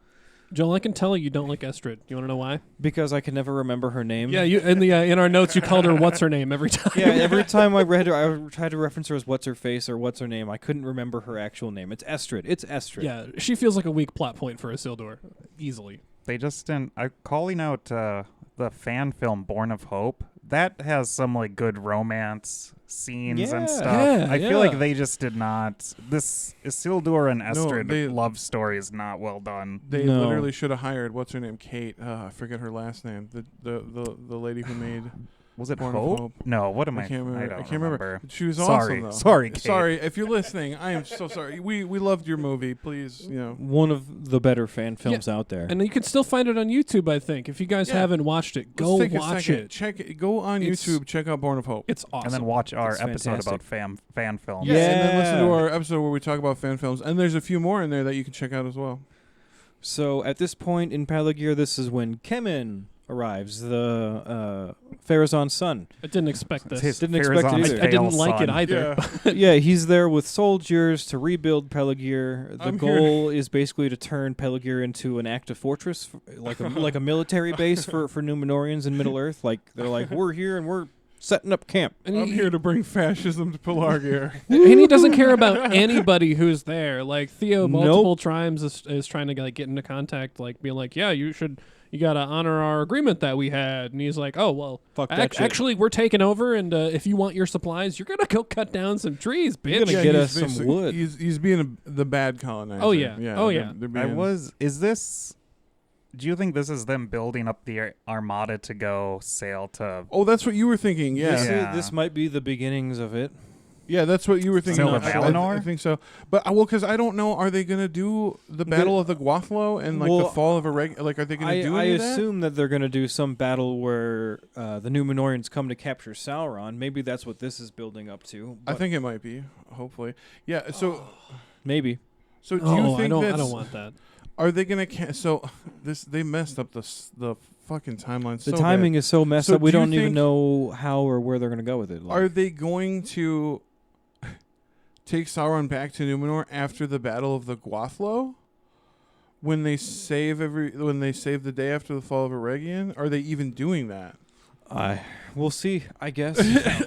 Joel, I can tell you don't like Estrid. You want to know why? Because I can never remember her name. Yeah, you in our notes you called her what's her name every time. Yeah, every time I read her, I tried to reference her as what's her face or what's her name. I couldn't remember her actual name. It's Estrid. It's Estrid. Yeah, she feels like a weak plot point for Isildur, easily. They just didn't. Calling out the fan film Born of Hope. That has some like good romance scenes Yeah. and stuff. Yeah, I feel yeah. like they just did not. This Isildur and Estrid they- love story is not well done. They No. literally should have hired what's her name, Kate. I forget her last name. The lady who made Was it Born of Hope? Hope. No, what am I? I can't remember. don't I can't remember. She was Sorry. awesome though. Sorry, Kate. Sorry if you're listening. I am so sorry. We loved your movie. Please, One of the better fan films out there. And you can still find it on YouTube, I think. If you guys Yeah. haven't watched it, go Let's take a watch second. it. Check it. Go on It's- YouTube. Check out Born of Hope. It's awesome. And then watch our It's episode fantastic. about fan films. Yeah, and then listen to Yeah. our episode where we talk about fan films. And there's a few more in there that you can check out as well. So at this point in Peligir, this is when Kemen arrives, the Pharazôn's son. I didn't expect It's this. his Didn't expect it Pharazôn's either. I didn't pale like it son. either. Yeah, he's there with soldiers to rebuild Peligir. The I'm goal is basically to turn Peligir into an active fortress, like a military base for Numenorians in Middle Earth. Like they're like, we're here and we're setting up camp. And I'm he, here to bring fascism to Pelargir. and he doesn't care about anybody who's there. Like Theo, Nope. multiple times is trying to like get into contact, like being like, "Yeah, you gotta honor our agreement that we had." And he's like, "Oh well, Fuck that shit. actually, we're taking over, and if you want your supplies, you're gonna go cut down some trees, You're bitch." gonna Yeah, get he's us some basic- wood. He's being the bad colonizer. Oh, yeah. Oh, they're- yeah. they're being- Is this? Do you think this is them building up the armada to go sail to? Oh, that's what you were thinking. Yeah. Yeah. This might be the beginnings of it. Yeah, that's what you were thinking. Sail to Valinor? I think so. But because I don't know, are they going to do the Battle of the Guathlo and like the Well, fall of a like? Are they going to do I any of that? assume that they're going to do some battle where the Numenorians come to capture Sauron. Maybe that's what this is building up to. I but think it might be. Hopefully, yeah. So, maybe. so do Oh, you I think don't that's? want that. Are they going to? So they messed up the fucking timeline. The so timing bad. is so messed So up. We do you don't even think- know how or where they're going to go with it. Like, Are they going to take Sauron back to Numenor after the Battle of the Guathlo? when they save the day after the fall of Eregion? Are they even doing that? We'll see, I guess.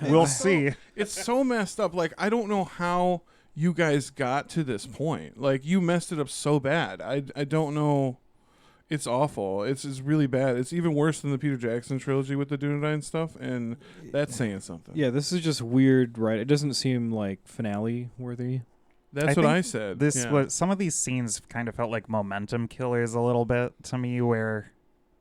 We'll see. It's so messed up. Like, I don't know how you guys got to this point. Like, you messed it up so bad. I don't know. It's awful. It's really bad. It's even worse than the Peter Jackson trilogy with the Dunedain stuff, and that's saying something. Yeah, this is just weird, right? It doesn't seem like finale worthy. That's I what think I said. This Yeah. was some of these scenes kind of felt like momentum killers a little bit to me, where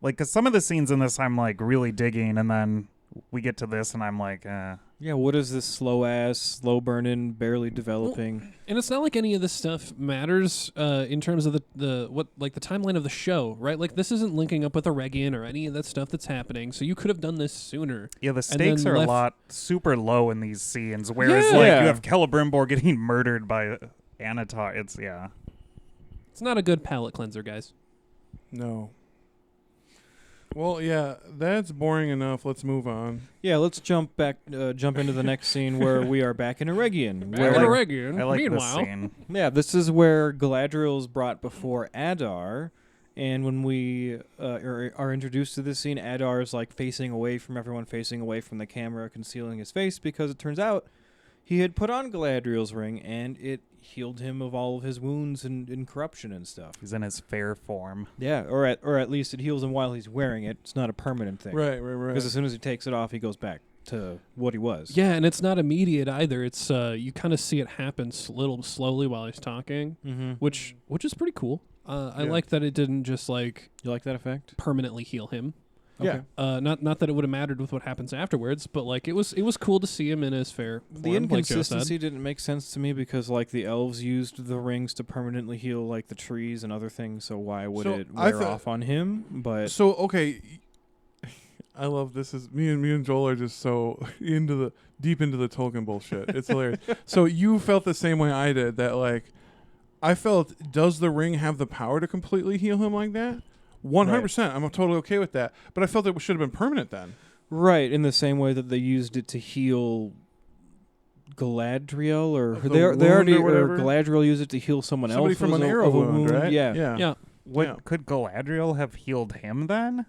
like because some of the scenes in this I'm like really digging, and then we get to this and I'm like, Yeah, what is this slow burning, barely developing? And it's not like any of this stuff matters in terms of the timeline of the show, right? Like this isn't linking up with Eregion or any of that stuff that's happening. So you could have done this sooner. yeah, the stakes then are a left- lot super low in these scenes, whereas Yeah. like Yeah. you have Celebrimbor getting murdered by Anatar. It's It's not a good palate cleanser, guys. No. Well, yeah, that's boring enough. Let's move on. Yeah, let's jump into the next scene where we are back in Eregion. Back where- in Eregion. I like Meanwhile, this scene. Yeah, this is where Galadriel is brought before Adar, and when we are introduced to this scene, Adar is like facing away from everyone, facing away from the camera, concealing his face, because it turns out he had put on Galadriel's ring, and it healed him of all of his wounds and corruption and stuff. He's in his fair form. Yeah, or at least it heals him while he's wearing it. It's not a permanent thing. Right. Because as soon as he takes it off, he goes back to what he was. yeah, and it's not immediate either. It's you kind of see it happen little slowly while he's talking, Mm-hmm. which is pretty cool. I Yeah. like that it didn't just like You like that effect? permanently heal him. Yeah. Not that it would have mattered with what happens afterwards, but like it was cool to see him in his fair form, The like Joe said. inconsistency didn't make sense to me because like the elves used the rings to permanently heal like the trees and other things, so why would So it I wear thought- off on him? But So okay, I love this. Is me and Joel are just so deep into the Tolkien bullshit. It's hilarious. So you felt the same way I did. That like, I felt, does the ring have the power to completely heal him like that? 100%. I'm totally okay with that. But I felt it should have been permanent then. right, in the same way that they used it to heal Galadriel, or Of the they wound already or whatever? Galadriel used it to heal someone Somebody else from an of arrow a wound, right? Yeah. Yeah. What Yeah. could Galadriel have healed him then?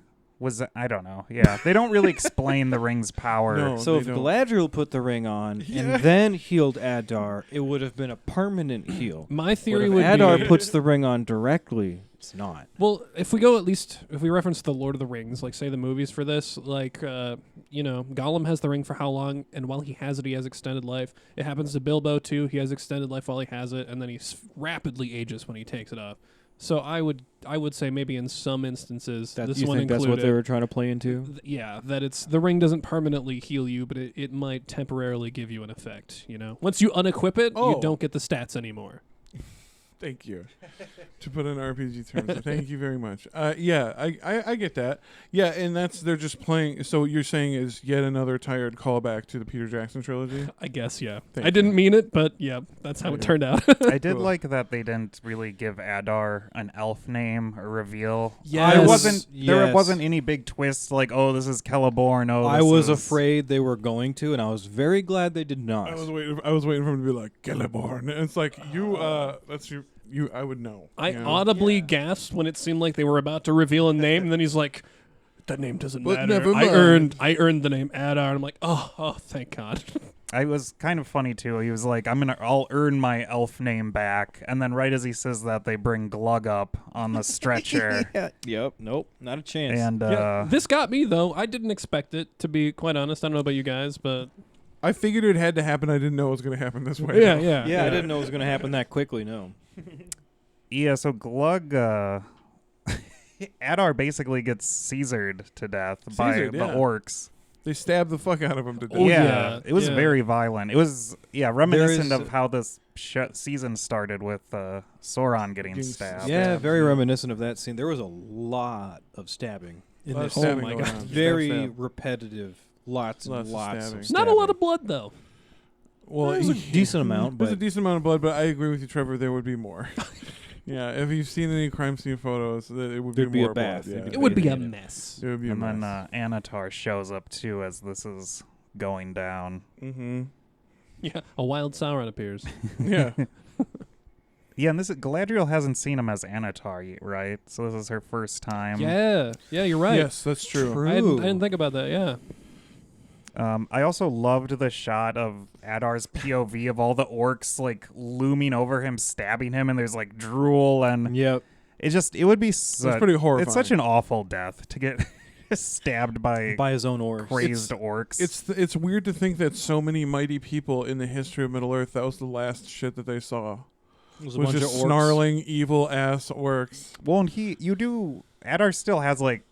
I don't know. Yeah, they don't really explain the ring's power. No. So they if don't. Galadriel put the ring on Yeah. and then healed Adar, it would have been a permanent heal. My But theory if would Adar be puts the ring on directly, it's not. well, if we reference the Lord of the Rings, like say the movies for this, like Gollum has the ring for how long, and while he has it, he has extended life. It happens to Bilbo too. He has extended life while he has it, and then he rapidly ages when he takes it off. So I would say maybe in some instances That, this you one think that's what included. they were trying to play into? Yeah, that it's the ring doesn't permanently heal you, but it might temporarily give you an effect. Once you unequip it, Oh. you don't get the stats anymore. Thank you. To put in RPG terms. Thank you very much. Yeah, I get that. Yeah, and they're just playing. So you're saying is yet another tired callback to the Peter Jackson trilogy? I guess, yeah. Thank I didn't you. mean it, but yeah, that's how it Okay. turned out. I did Cool. like that they didn't really give Adar an elf name or reveal. Yes. There Yes. wasn't any big twists like, oh, this is Celeborn. Oh, I this was is- afraid they were going to, and I was very glad they did not. I was waiting for him to be like Celeborn. And it's like that's you. I would know. I you know? audibly gasped when it seemed like they were about to reveal a name, and then he's like, "That name doesn't But matter. never I mind." earned the name Adar." And I'm like, "Oh, thank God." I was kind of funny too. He was like, I'll earn my elf name back. And then right as he says that, they bring Glug up on the stretcher. Yep. Nope. Not a chance. And Yeah, this got me though. I didn't expect it, to be quite honest. I don't know about you guys, but I figured it had to happen. I didn't know it was going to happen this way. yeah, though. yeah, yeah, I didn't know it was going to happen that quickly. No. yeah, so Glug, Adar basically gets Caesared to death by Caesared, the yeah. orcs. They stabbed the fuck out of him to death. Oh, yeah, yeah, it was yeah. very violent. It was, reminiscent is- of how this season started with Sauron getting Getting stabbed. Yeah, Stabs, very yeah. reminiscent of that scene. There was a lot of stabbing in Lot of this. stabbing my going God. on. Very Stab. repetitive. Lots and Lots of lots stabbing. of not a lot stabbing. of blood though. Well, There's a decent amount, There's a but decent amount of blood, but I agree with you, Trevor. There would be more. Yeah, if you've seen any crime scene photos, it would There'd be be a more bath. blood. There'd Yeah. be It would be a It mess. It would be a And then mess. Anatar shows up too as this is going down. Mm-hmm. Yeah, a wild Sauron appears. Yeah. Yeah, and Galadriel hasn't seen him as Anatar yet, right? So this is her first time. Yeah, you're right. Yes, that's true. I didn't think about that. Yeah. I also loved the shot of Adar's POV of all the orcs like looming over him, stabbing him, and there's like drool and Yep. it would be It's pretty horrifying. It's such an awful death to get stabbed by His own orcs. crazed orcs. It's weird to think that so many mighty people in the history of Middle Earth, that was the last shit that they saw. It was a Was bunch just of orcs. snarling, evil ass orcs. well, and Adar still has like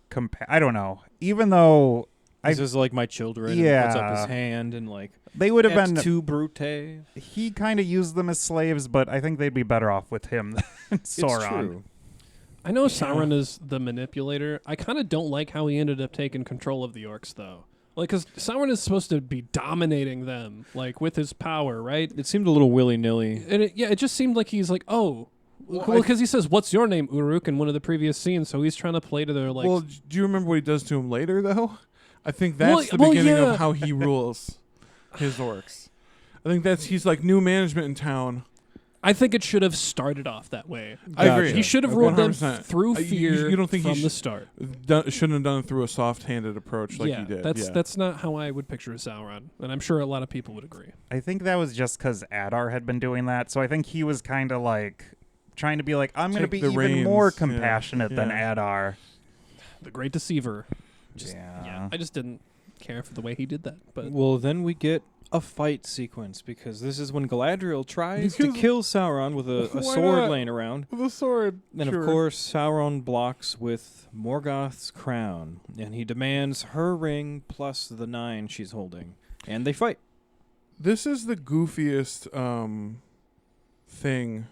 I don't know, even though This is like my children. And puts up his hand and like they would have "Et been. tu brute." He kind of used them as slaves, but I think they'd be better off with him than Sauron. It's true. I know Sauron is the manipulator. I kind of don't like how he ended up taking control of the orcs, though. Like, because Sauron is supposed to be dominating them, like, with his power, right? It seemed a little willy-nilly. And it just seemed like he's like, oh. Well, because he says, "What's your name, Uruk?" in one of the previous scenes, so he's trying to play to their, like... Well, do you remember what he does to him later, though? I think that's the well, beginning yeah. of how he rules his orcs. I think he's like new management in town. I think it should have started off that way. I agree. He should have ruled them 100%. through fear You don't think from he the start. shouldn't have done it through a soft-handed approach like he did. That's not how I would picture Sauron, and I'm sure a lot of people would agree. I think that was just because Adar had been doing that, so I think he was kind of like trying to be like, I'm going to Take be the even more reins. compassionate than Yeah. Adar. The Great Deceiver. Yeah. I just didn't care for the way he did that. But Well, then we get a fight sequence because this is when Galadriel tries to Because- kill Sauron with a Why sword not? laying around. With a sword. And sure. of course, Sauron blocks with Morgoth's crown, and he demands her ring plus the 9 she's holding, and they fight. This is the goofiest thing,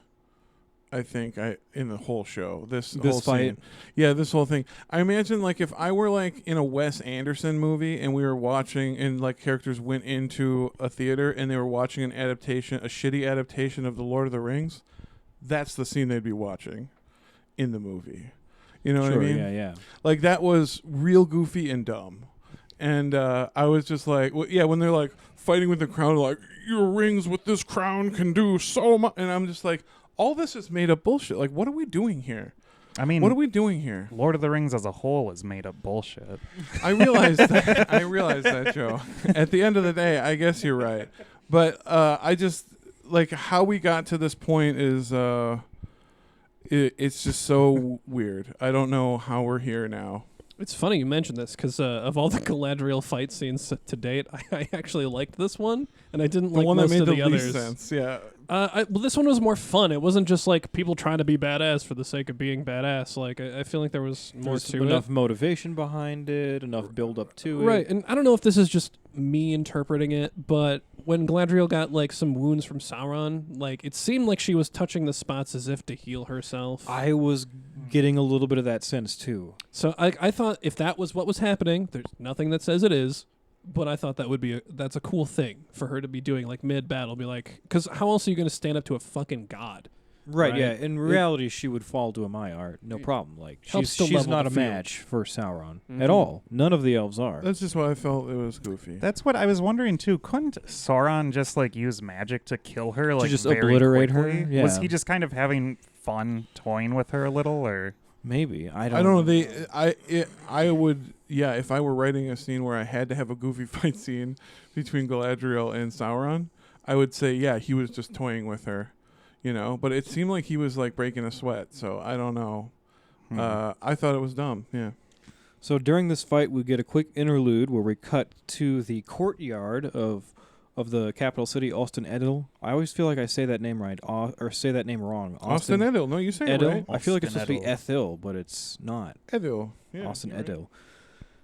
I think, in the whole show. This whole fight. scene. Yeah, this whole thing. I imagine like if I were like in a Wes Anderson movie and we were watching and like characters went into a theater and they were watching a shitty adaptation of The Lord of the Rings, that's the scene they'd be watching in the movie. You know what I mean? Yeah. Like that was real goofy and dumb. And I was just like, when they're like fighting with the crown, like your rings with this crown can do so much, and I'm just like, all this is made up bullshit. Like, what are we doing here? I mean, What are we doing here? Lord of the Rings as a whole is made up bullshit. I realized that. I realized that, Joe. At the end of the day, I guess you're right. But I just like how we got to this point is it's just so weird. I don't know how we're here now. it's funny you mentioned this because of all the Galadriel fight scenes to date, I actually liked this one, and I didn't The like one that most made of the the least others. sense. Yeah. Well, this one was more fun. It wasn't just like people trying to be badass for the sake of being badass. Like I feel like there was more There's to enough it. motivation behind it, enough build up to it. Right, and I don't know if this is just me interpreting it, but when Galadriel got like some wounds from Sauron, like it seemed like she was touching the spots as if to heal herself. I was getting a little bit of that sense too. So I thought if that was what was happening, there's nothing that says it is, but I thought that would be that's a cool thing for her to be doing, like mid battle, be like, because how else are you going to stand up to a fucking god? Right, Right. yeah. In reality, she would fall to a Maiar, no problem. Like Helps to she's level not the a field. match for Sauron Mhm. at all. None of the elves are. That's just why I felt it was goofy. That's what I was wondering too. Couldn't Sauron just like use magic to kill her? Like just very obliterate her? quickly? Yeah. Was he just kind of having fun toying with her a little, or Maybe I I don't. don't know. I would, yeah, if I were writing a scene where I had to have a goofy fight scene between Galadriel and Sauron, I would say, yeah, he was just toying with her, you know. But it seemed like he was like breaking a sweat, so I don't know. I thought it was dumb. Yeah. So during this fight, we get a quick interlude where we cut to the courtyard of the capital city, Austin Edel. I always feel like I say that name right, or say that name wrong. Austin Edel. No, you say it Edel. right. I feel like it's supposed Austin to be Ethel, but it's not. Edel. Yeah, Austin you're right. Edel.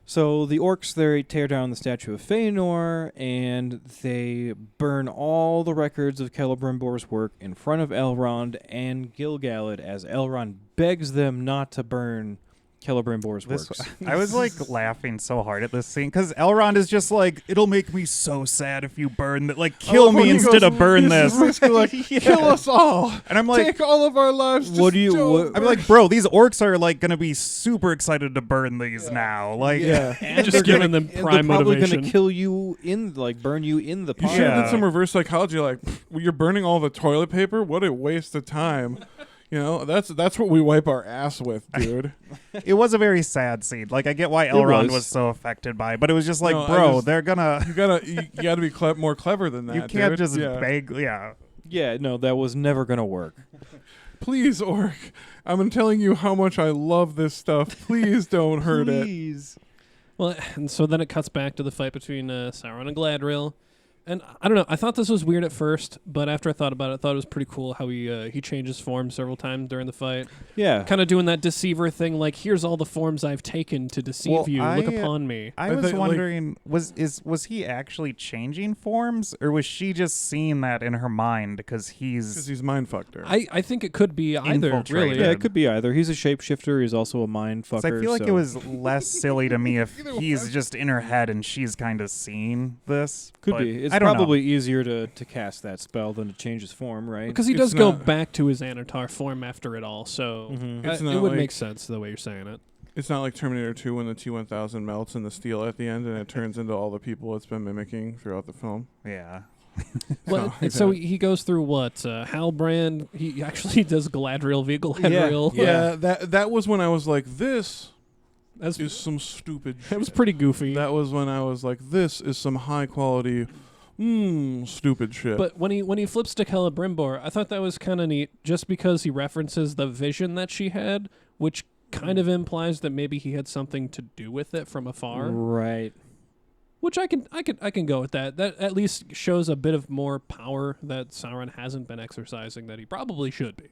So the orcs, they tear down the statue of Feanor, and they burn all the records of Celebrimbor's work in front of Elrond and Gil-galad as Elrond begs them not to burn Celebrimbor's This, works. I was like laughing so hard at this scene because Elrond is just like, it'll make me so sad if you burn that. Like, kill me instead of burn this. Basically like, Yeah. kill us all. And I'm like, take all of our lives. What do you- Just don't what- I'm like, bro, these orcs are like gonna be super excited to burn these now. Like, Yeah. And Just they're giving gonna- them and prime they're probably motivation. gonna kill you burn you in the You pot. should have Yeah. did some reverse psychology. Like, well, you're burning all the toilet paper. What a waste of time. You know, that's what we wipe our ass with, dude. it was a very sad scene. Like, I get why Elrond was. was so affected by it, but it was just like, No, I bro, just- they're gonna. You gotta be more clever than that. You can't dude. just Yeah. beg. Yeah. Yeah, no, that was never gonna work. Please, Orc. I'm telling you how much I love this stuff. Please don't hurt it. Please. Well, and so then it cuts back to the fight between Sauron and Galadriel. And I don't know. I thought this was weird at first, but after I thought about it, I thought it was pretty cool how he changes form several times during the fight. Yeah. Kind of doing that deceiver thing, like, here's all the forms I've taken to deceive Well, you. Look I- upon me. I I was think, like- wondering, was he actually changing forms, or was she just seeing that in her mind because Because he's he's mind fucked her. I think it could be either, Infiltrated. really. Yeah, it could be either. He's a shapeshifter. He's also a mind 'cause fucker. I feel like so- it was less silly to me if Either he's way. just in her head and she's kind of seeing this. Could but be. It's I don't probably easier to cast that spell than to change his form, right? Because he It's does go not- back to his Anatar form after it all, so Mhm. It's it not would like- make sense the way you're saying it. It's not like Terminator 2 when the T-1000 melts in the steel at the end and it turns into all the people it's been mimicking throughout the film. know. Yeah. Well, like so that. he goes through what? Halbrand. He actually does Galadriel via Galadriel. Yeah, that was when I was like, this That's, is some stupid that shit. was pretty goofy. That was when I was like, this is some high quality, stupid shit. But when he flips to Celebrimbor, I thought that was kind of neat, just because he references the vision that she had, which kind of implies that maybe he had something to do with it from afar. Right. Which I can go with that. That at least shows a bit of more power that Sauron hasn't been exercising that he probably should be.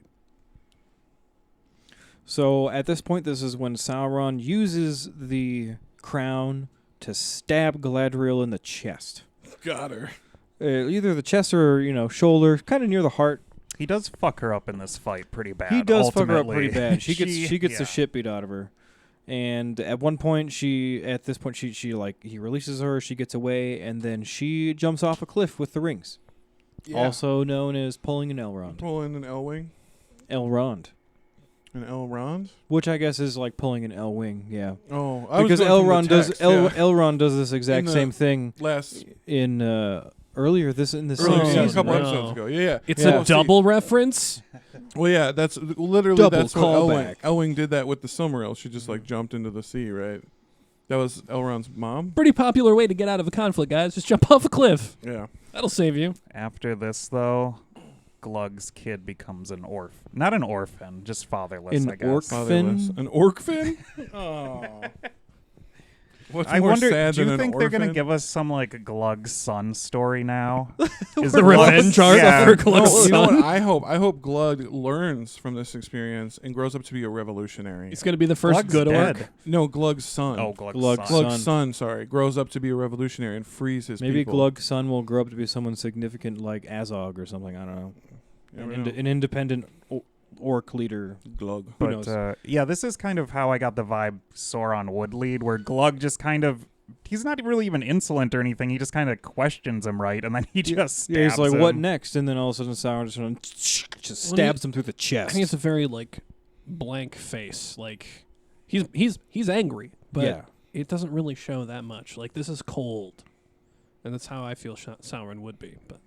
So at this point, this is when Sauron uses the crown to stab Galadriel in the chest. Got her. Either the chest or, shoulder, kind of near the heart. He does fuck her up in this fight pretty bad. He does fuck her up ultimately. pretty bad. She gets the yeah. shit beat out of her. And at one point, he releases her, she gets away, and then she jumps off a cliff with the rings. Also known as pulling an Elrond. pulling an L-wing. Elrond. An Elrond? Which I guess is like pulling an L-wing, yeah. Oh, I Because was going from Elrond the does text, yeah. Elrond does this exact In the same thing last in earlier earlier same a season. couple right? episodes ago. Yeah. It's Yeah. a double reference. Well, yeah, that's literally Double that's what callback. Elwing did that with the Silmaril. She just like jumped into the sea, right? That was Elrond's mom. Pretty popular way to get out of a conflict, guys. Just jump off a cliff. Yeah. That'll save you. After this, though, Glug's kid becomes an orphan. Not an orphan, just fatherless, An I guess. orc- Fatherless. Fin? An orcfin? Oh. What's I more wonder, sad do you than think an they're going to orphan? give us some, like, Glug's son story now? Is The Glug- revenge arc yeah. for Glug's No, you know son. what? I hope Glug learns from this experience and grows up to be a revolutionary. He's going to be the first Glug's good dead. orc. No, Glug's son. Oh, Glug's, Glug's son. Glug's son, sorry, grows up to be a revolutionary and frees his Maybe people. Glug's son will grow up to be someone significant like Azog or something. I don't know. You An, never know. an independent orc leader. Glug. Who But, knows? yeah, this is kind of how I got the vibe Sauron would lead, where Glug just kind of... He's not really even insolent or anything. He just kind of questions him, right? And then he just stabs Yeah, he's like, him. "What next?" And then all of a sudden, Sauron just stabs him through the I chest. think it's a very like blank face. Like he's angry, but yeah, it doesn't really show that much. Like this is cold, and that's how I feel Sauron would be. But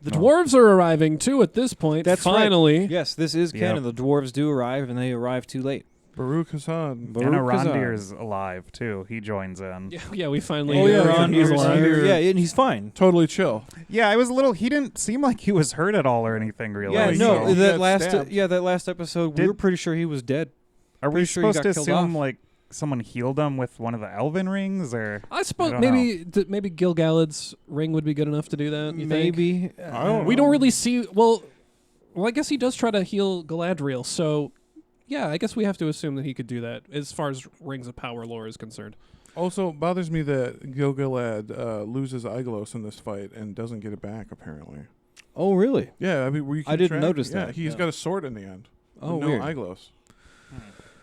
the Oh. dwarves are arriving too at this point. That's right. finally. yes, this is Yep. canon. The dwarves do arrive, and they arrive too late. Baruch Hassan. And Baruch Hazard. Arondir's alive, too. He joins in. Yeah, we finally. Oh, yeah, Arondir's he's here. here. Yeah, and he's fine. Totally chill. Yeah, I was a little... He didn't seem like he was hurt at all or anything, really. Yeah, Like, no, he that got last stabbed. that last episode, we Did- were pretty sure he was dead. Are we pretty sure he supposed got to killed assume, off. like, someone healed him with one of the elven rings, or... I suppose I don't maybe Gil-galad's ring would be good enough to do that. You think? Maybe I don't We don't really see. Well, I guess he does try to heal Galadriel. So, yeah, I guess we have to assume that he could do that as far as Rings of Power lore is concerned. Also, it bothers me that Gil-galad loses Aiglos in this fight and doesn't get it back, apparently. Oh, really? Yeah, I mean, I didn't notice yeah, that. he's Yeah. got a sword in the end. Oh, no weird. Aiglos.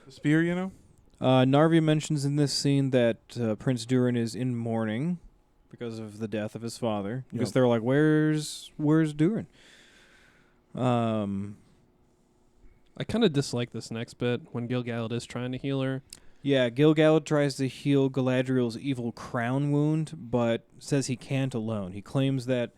The spear, you know? Narvi mentions in this scene that Prince Durin is in mourning because of the death of his father. Because Yep. they're like, where's Durin? I kind of dislike this next bit when Gil-galad is trying to heal her. Yeah, Gil-galad tries to heal Galadriel's evil crown wound, but says he can't alone. He claims that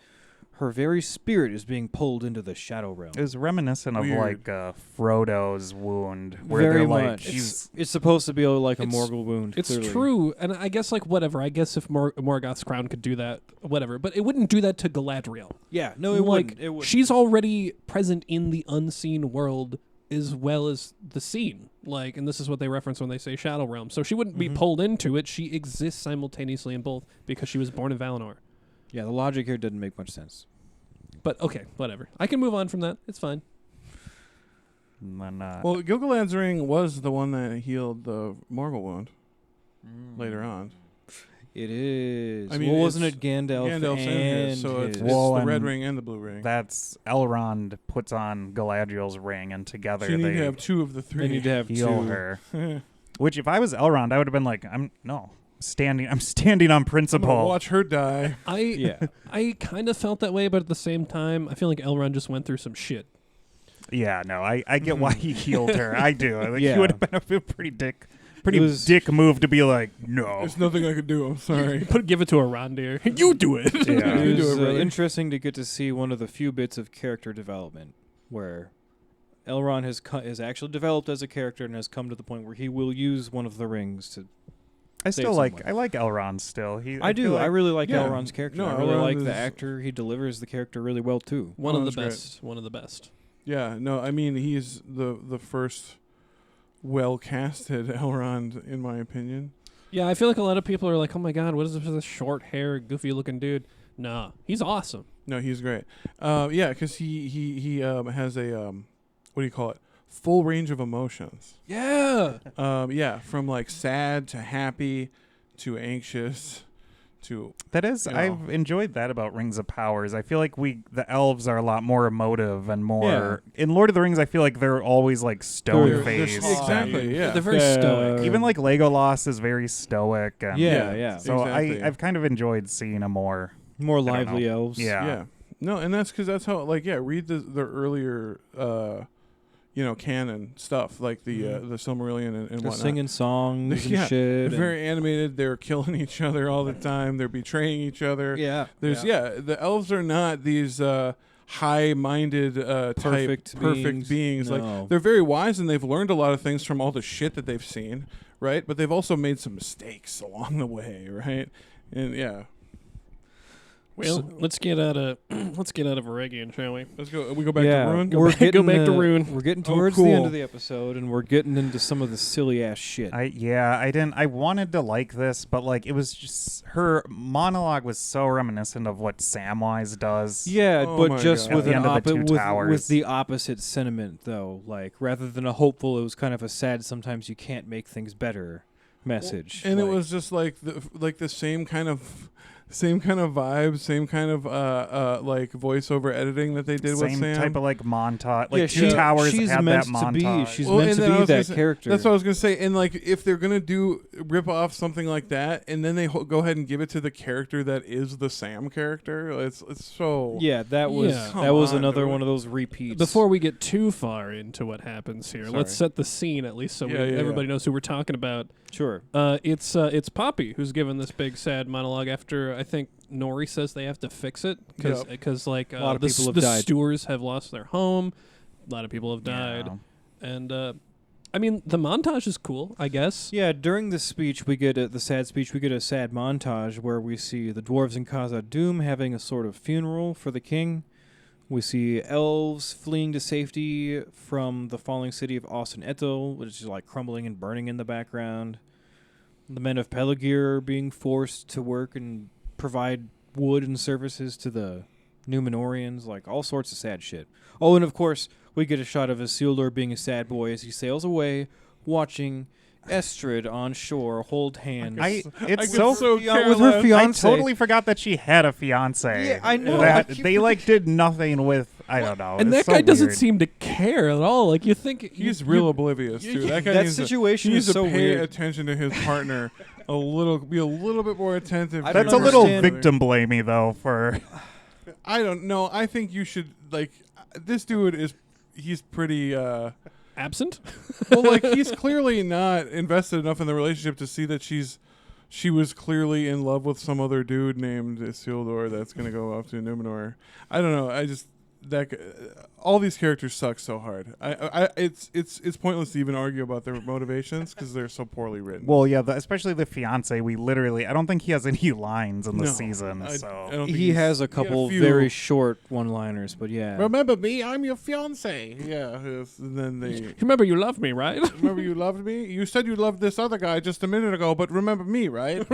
her very spirit is being pulled into the Shadow Realm. It was reminiscent of Weird. like Frodo's wound, where Very they're like, much. he's It's supposed to be like a It's- Morgul wound. It's clearly. true, and I guess like whatever. I guess if Morgoth's crown could do that, whatever. But it wouldn't do that to Galadriel. Yeah, no, it like, wouldn't. It wouldn't. She's already present in the unseen world as well as the seen. Like, and this is what they reference when they say Shadow Realm. So she wouldn't be pulled into it. She exists simultaneously in both because she was born in Valinor. Yeah, the logic here didn't make much sense. But okay, whatever. I can move on from that. It's fine. and then, Well, Gil-galad's ring was the one that healed the Morgul wound later on. It is. I mean, well, wasn't it's it Gandalf, Gandalf's in and his, so it's his? Well, the red and ring and the blue ring. that's Elrond puts on Galadriel's ring, and together So you need they to have two of the three. They need to have heal two. her. Which, if I was Elrond, I would have been like, I'm standing on I'm gonna principle. watch her die. Yeah. I kind of felt that way, but at the same time, I feel like Elrond just went through some shit. Yeah, no, I get why he healed her. I do. Like, Yeah. he would have been a pretty dick was- dick move to be like, no. There's nothing I could do. I'm sorry. Give it to Arondir. You do it. Yeah. You It do was it, brother. interesting to get to see one of the few bits of character development where Elrond has actually developed as a character and has come to the point where he will use one of the rings to. I Save still like someone. I like Elrond still. I do. feel like- I really like Yeah. Elrond's character. No, I really Elrond like the is- actor. He delivers the character really well too. One Oh, of the that's great. best. One of the best. Yeah, no, I mean he's the first well casted Elrond in my opinion. Yeah, I feel like a lot of people are like, "Oh my god, what is this short hair, goofy looking dude?" Nah, he's awesome. No, he's great. Yeah, because he has a what do you call it? Full range of emotions. Yeah. Yeah, from like sad to happy to anxious to That is, you know. I've enjoyed that about Rings of Powers. I feel like the elves are a lot more emotive and more. In Lord of the Rings, I feel like they're always like stone They're- faced. exactly, yeah. They're very stoic. Even like Legolas is very stoic. And Yeah. So exactly. I've kind of enjoyed seeing a more. More don't lively elves. Yeah. Yeah. No, and that's because that's how like read the earlier canon stuff like the Silmarillion and They're whatnot. singing songs Yeah, and shit. They're very animated. They're killing each other all the time. They're betraying each other. yeah. There's the elves are not these high-minded Perfect perfect beings. No. Like they're very wise and they've learned a lot of things from all the shit that they've seen, right? But they've also made some mistakes along the way, right? And yeah, Well, let's get out of Eregion, shall we? let's go. We go back yeah, to Ruin. we're back- getting go back to Rune. We're getting Oh, towards the end cool. of the episode, and we're getting into some of the silly ass shit. I wanted to like this, but like it was just her monologue was so reminiscent of what Samwise does. Yeah, Oh but my just God. with At an the end of the Two with Towers. the opposite sentiment, though. Like rather than a hopeful, it was kind of a sad. Sometimes you can't make things better message. And it Like, was just like the same kind of vibe, same kind of like voiceover editing that they did with Same Sam. type of like montage. Like yeah, Two Towers she's had meant that to montage. be. She's Well, meant and to then I be was gonna that say- character. That's what I was gonna say. And like, if they're gonna rip off something like that, and then they go ahead and give it to the character that is the Sam character, it's so Yeah, that was Yeah. Come on, another dude. one of those repeats. Before we get too far into what happens here, let's Sorry. set the scene at least so Yeah, yeah, everybody knows who we're talking about. sure. It's Poppy who's given this big sad monologue after I think Nori says they have to fix it because like A lot of the, people have the died. stewards have lost their home, a lot of people have died, and I mean the montage is cool, I guess. Yeah, during the speech, we get the sad speech. We get a sad montage where we see the dwarves in Khazad-dûm having a sort of funeral for the king. We see elves fleeing to safety from the falling city of Osten-Etel, which is like crumbling and burning in the background. The men of Peligir are being forced to work and provide wood and services to the Númenóreans, like all sorts of sad shit. Oh, and of course, we get a shot of Isildur being a sad boy as he sails away, watching Estrid on shore hold hands. It's could so care with her less. I fiance. totally forgot that she had a fiance. Yeah, I know. That I keep they like did nothing with. I don't know. And It's that so guy doesn't weird. seem to care at all. Like you think He's real oblivious too. That guy That needs situation he is needs so to pay weird. attention to his partner be a little bit more attentive. I to don't That's a her little understand- victim blamey though. For I don't know. I think you should this dude he's pretty absent. well, like he's clearly not invested enough in the relationship to see that she was clearly in love with some other dude named Isildur that's gonna go off to Numenor. I don't know. I just all these characters suck so hard. It's pointless to even argue about their motivations because they're so poorly written. well, yeah, especially the fiance. I don't think he has any lines in the No, season. I So don't think He has a couple few- very short one-liners, but yeah. Remember me? I'm your fiance. Yeah. Yes. And then they Remember, you love me, right? remember you loved me. You said you loved this other guy just a minute ago, but remember me, right?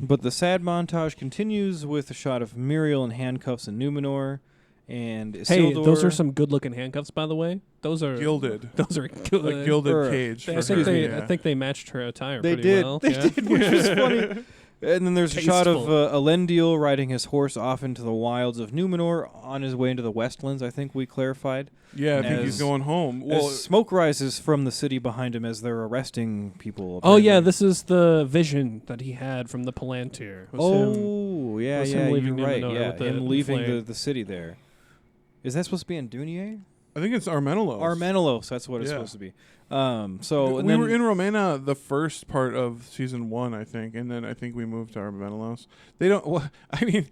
But the sad montage continues with a shot of Muriel in handcuffs in Numenor, and Hey, Isildur. those are some good-looking handcuffs, by the way. Those are Gilded. Those are good. A gilded Or- cage. I For think her. they, Yeah. I think they matched her attire They pretty did. well. They yeah. did, which is funny. And then there's a shot of Tasteful. Elendil riding his horse off into the wilds of Numenor on his way into the Westlands, I think we clarified. Yeah, I think he's As- going home. Well, As smoke rises from the city behind him as they're arresting people. Oh yeah, apparently. this is the vision that he had from the Palantir. Was him. Oh, yeah, was yeah, him leaving you're right. Numenor Yeah, with the him leaving flame. the city there. Is that supposed to be Andunier? I think it's Armenelos. Armenelos, that's what it's Yeah. supposed to be. So and we then were in Romana the first part of season 1, I think, and then I think we moved to Armenelos. They don't. Well, I mean,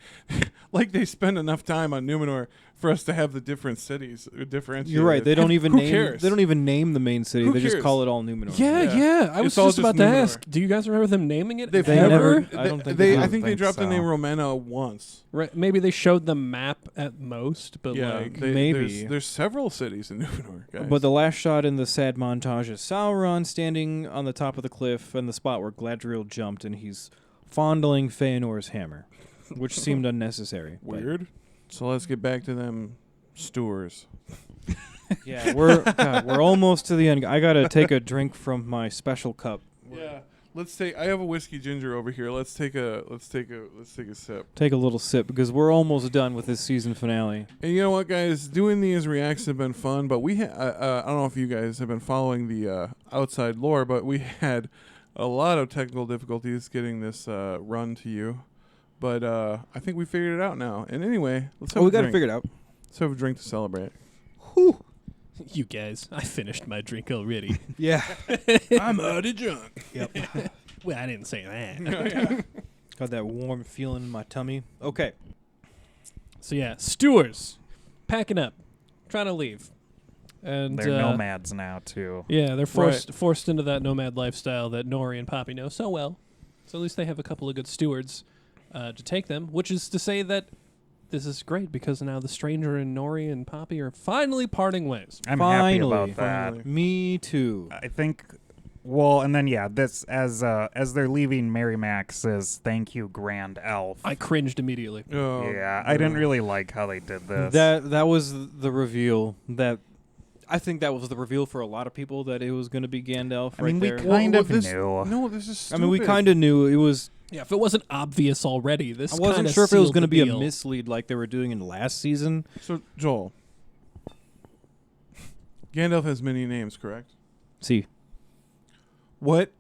like they spend enough time on Numenor for us to have the different cities differentiated. You're right. They don't even Who name. cares? They don't even name the main city. Who they just cares? call it all Numenor. Yeah, Yeah. yeah. I was It's all just about just to Numenor. ask. Do you guys remember them naming it? They've They never. never- I don't think they. they I have. think they think dropped the so. name Romana once. Right, maybe they showed the map at most, but Yeah, like maybe. there's several cities in Numenor, guys. But the last shot in the sad montage is Sauron standing on the top of the cliff and the spot where Gladriel jumped, and he's fondling Feanor's hammer, which seemed unnecessary. but- weird. So let's get back to them stews. Yeah, we're almost to the end. I gotta take a drink from my special cup. Yeah. Let's take. I have a whiskey ginger over here. Let's take a sip. Take a little sip because we're almost done with this season finale. And you know what, guys? Doing these reacts have been fun, but I don't know if you guys have been following the outside lore, but we had a lot of technical difficulties getting this run to you. But I think we figured it out now. And anyway, let's have Oh, a we gotta drink. figure it out. Let's have a drink to celebrate. you guys, I finished my drink already. Yeah. I'm already drunk. Well, I didn't say that. Got that warm feeling in my tummy. Okay. So yeah, stewards packing up, trying to leave, and they're nomads now too. yeah, they're forced into that nomad lifestyle that Nori and Poppy know so well. So at least they have a couple of good stewards to take them, which is to say that this is great because now the stranger and Nori and Poppy are finally parting ways. I'm Finally. happy about that. Finally. Me too. I think. Well, and then this as they're leaving, Mary Max says, "Thank you, Grand Elf." I cringed immediately. Oh, yeah, I didn't really like how they did this. That was the reveal. I think that was the reveal for a lot of people that it was going to be Gandalf. I mean, we there. kind of this, knew. No, this is stupid. I mean, we kind of knew it was. Yeah, if it wasn't obvious already, this I wasn't kinda sure if it was sealed going to the be a deal. mislead like they were doing in the last season. So, Joel. Gandalf has many names, correct? See, What?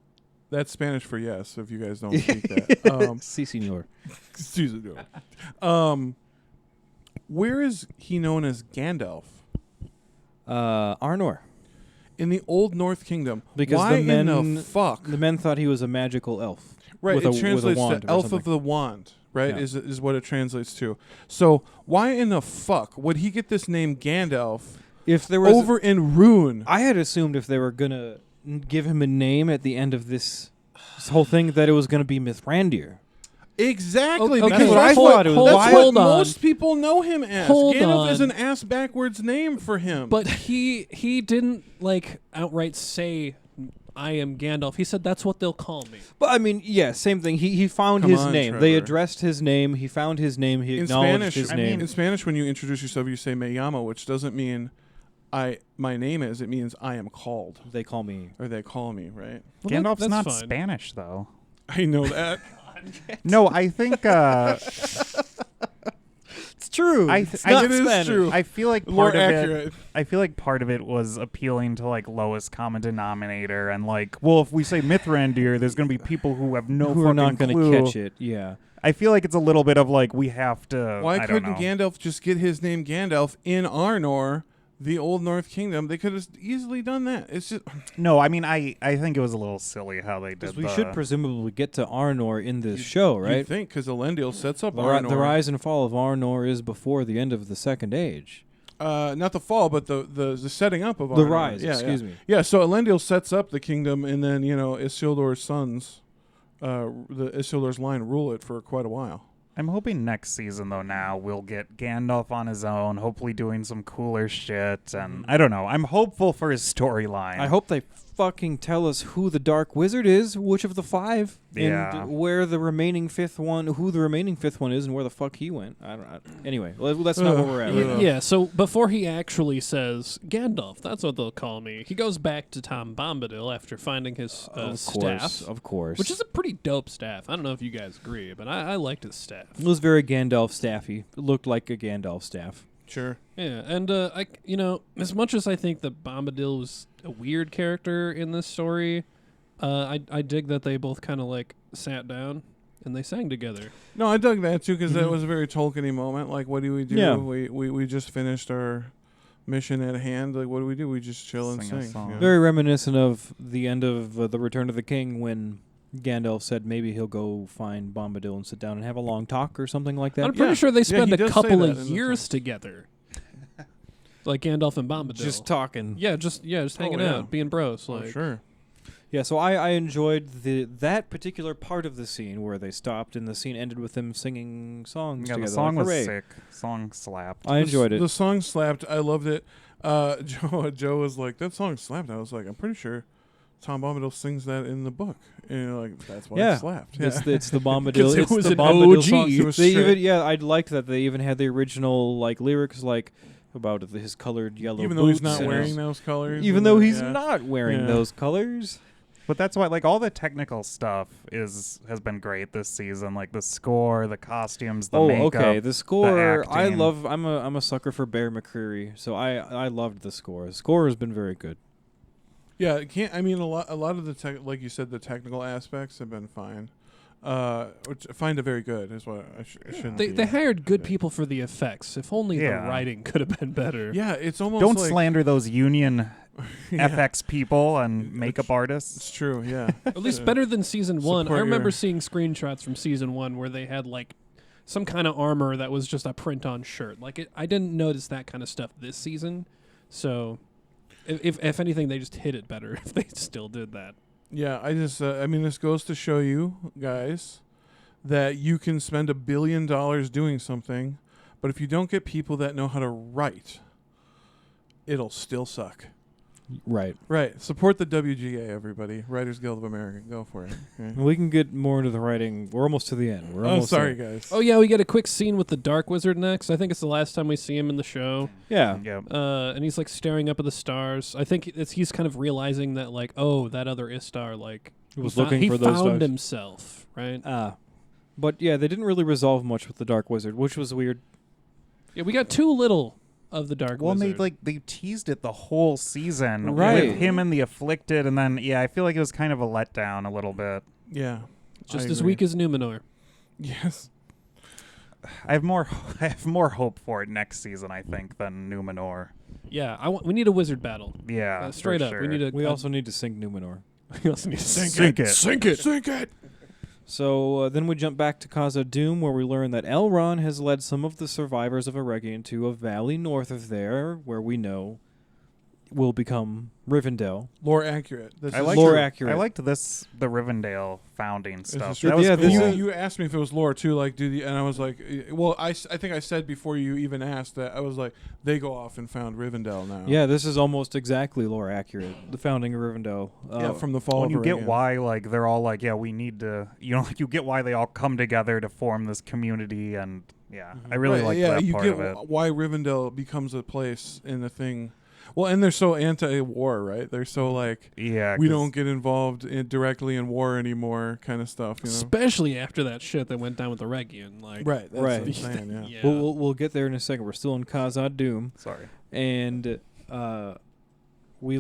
That's Spanish for yes, if you guys don't speak that. si, senor. Excuse me. Where is he known as Gandalf? Arnor, In the Old North Kingdom. Because Why the men- in the fuck? the men thought he was a magical elf. Right, with it a- with a translates wand to or Elf something. of the Wand, right? Yeah. Is what it translates to. So why in the fuck would he get this name Gandalf If there was over in Rune? I had assumed if they were gonna give him a name at the end of this whole thing, that it was gonna be Mithrandir. Exactly, Okay, because that's what I that's thought it was. That's Hold what on. most people know him as. Hold Gandalf is on. an ass backwards name for him. But he didn't like outright say I am Gandalf. He said that's what they'll call me. But I mean, yeah, same thing. He found Come his on, name. They Trevor. addressed his name. He found his name. He in acknowledged Spanish, his I name. mean, in Spanish, when you introduce yourself, you say "me llamo," which doesn't mean my name is, it means I am called, They call me. or they call me, right? Well, Gandalf's that's not fine. Spanish, though. I know that. No, I think It's true. It's not it is Spanish. true. I feel like More part of it. accurate. I feel like part of it was appealing to like lowest common denominator, and like, well, if we say Mithrandir, there's going to be people who have no Who fucking are not going clue. to catch it. Yeah. I feel like it's a little bit of like we have to. Why I don't couldn't know. Gandalf just get his name Gandalf in Arnor, the Old North Kingdom? They could have easily done that. It's just No, I mean, I think it was a little silly how they did. Because we should presumably get to Arnor in this show, you right? think because Elendil sets up The Arnor. rise and fall of Arnor is before the end of the Second Age. Not the fall, but the setting up of Arnor. The rise, Yeah, excuse yeah. me. Yeah, so Elendil sets up the kingdom, and then Isildur's sons, the Isildur's line, rule it for quite a while. I'm hoping next season though. Now we'll get Gandalf on his own, hopefully doing some cooler shit, and I don't know. I'm hopeful for his storyline. I hope they fucking tell us who the Dark Wizard is, which of the 5, Yeah. and where the remaining 5th one, who the remaining 5th one is, and where the fuck he went. Anyway, that's not where we're at. Right now. Yeah, so before he actually says, Gandalf, that's what they'll call me, he goes back to Tom Bombadil after finding his staff, Of course. which is a pretty dope staff. I don't know if you guys agree, but I liked his staff. It was very Gandalf staffy. It looked like a Gandalf staff. Sure. Yeah, and as much as I think that Bombadil was a weird character in this story, I dig that they both kind of like sat down and they sang together. No, I dug that too because that was a very Tolkien-y moment. Like, what do we do? Yeah. We just finished our mission at hand. Like, what do? We just chill and Sing a sing. song. Yeah. Very reminiscent of the end of The Return of the King when Gandalf said maybe he'll go find Bombadil and sit down and have a long talk or something like that. I'm pretty sure they spent he a does say couple that of in the years song. together. Like Gandalf and Bombadil. Just talking. Yeah, just hanging yeah. out, being bros. Oh, Like, sure. Yeah, so I enjoyed that particular part of the scene where they stopped and the scene ended with them singing songs Yeah, together. the song like, was hooray. sick. Song slapped. I enjoyed it. The song slapped. I loved it. Joe was like, that song slapped. I was like, I'm pretty sure Tom Bombadil sings that in the book. And you're like, that's why Yeah. it slapped. It's the 'Cause Bombadil. it It's was the an Bombadil OG. song. It was They straight. even, yeah, I liked that they even had the original like lyrics like about his colored yellow Even though he's boots not and wearing his- those colors. even and though that, he's yeah. not wearing Yeah. those colors. But that's why, like, all the technical stuff has been great this season. Like the score, the costumes, the makeup. Okay. The score. I acting. love. I'm a sucker for Bear McCreary, so I loved the score. The score has been very good. Yeah, it can't. I mean, a lot of the like you said, the technical aspects have been fine. Which I find it very good is what I shouldn't. they be. hired good people for the effects. If only Yeah. the writing could have been better. Yeah, it's almost Don't like, slander those union Yeah, FX people and makeup artists. It's true. Yeah, At least better than season 1. I Support remember your- seeing screenshots from season 1 where they had like some kind of armor that was just a print-on shirt. Like I didn't notice that kind of stuff this season. So if anything, they just hit it better if they still did that. Yeah. I just. I mean, this goes to show you guys that you can spend $1 billion doing something, but if you don't get people that know how to write, it'll still suck. Right. Right. Support the WGA, everybody. Writers Guild of America. Go for it. Okay. We can get more into the writing. We're almost to the end. We're Oh, almost sorry, there. guys. Oh yeah, we get a quick scene with the Dark Wizard next. I think it's the last time we see him in the show. Yeah. Yeah. And he's like staring up at the stars. I think he's kind of realizing that like, oh, that other Istar like Was he looking he for those found stars. himself, right? But yeah, they didn't really resolve much with the Dark Wizard, which was weird. Yeah, we got too little of the Dark Well, and Wizard. they teased it the whole season, Right. With him and the Afflicted, and then I feel like it was kind of a letdown a little bit. Yeah. just I as agree. weak as Numenor. Yes. I have more hope for it next season, I think, than Numenor. Yeah, we need a wizard battle. Yeah, Straight for up, sure. we need a. We also need to sink Numenor. we also need to Sink it. Sink it. Sink it. So then we jump back to Khazad-dûm, where we learn that Elrond has led some of the survivors of Eregion to a valley north of there, where we know will become Rivendell. Lore accurate. This I is like lore true. accurate. I liked the Rivendell founding This stuff. is true. That was Yeah, cool. this You, is- you asked me if it was lore too, like, and I was like, well, I think I said before you even asked that, I was like, they go off and found Rivendell now. Yeah, this is almost exactly lore accurate. The founding of Rivendell. Yeah, from the fall when you of get Eregion. why, like, they're all like, yeah, we need to, like, you get why they all come together to form this community, and I really Right, like yeah, that you part get of it. why Rivendell becomes a place in the thing. Well, and they're so anti-war, right? They're so like, Yeah, we 'cause- don't get involved directly in war anymore, kind of stuff. You know? Especially after that shit that went down with the Regian. Like, Right. That's Right. what I'm saying. Yeah. Yeah. We'll get there in a second. We're still in KoT Doom, Sorry. and we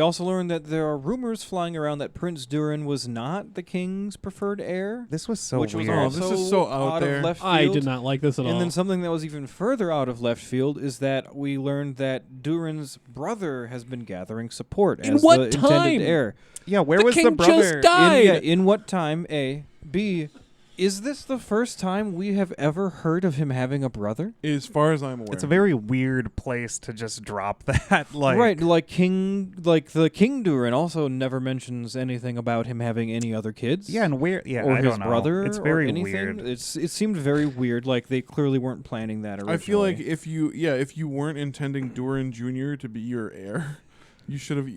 also learned that there are rumors flying around that Prince Durin was not the king's preferred heir, This was so which weird. was this also is so out there. of left field. I did not like this at all. And then something that was even further out of left field is that we learned that Durin's brother has been gathering support In as what the time? intended heir. Yeah, where The was the king brother? just died. In what time? A. B. Is this the first time we have ever heard of him having a brother? As far as I'm aware, It's a very weird place to just drop that. Like, Right, like the King Durin also never mentions anything about him having any other kids. Yeah, and where? Yeah, or I his don't know. brother, It's very or anything. weird. It seemed very weird. Like they clearly weren't planning that originally. I feel like if you weren't intending Durin Jr. to be your heir, you should have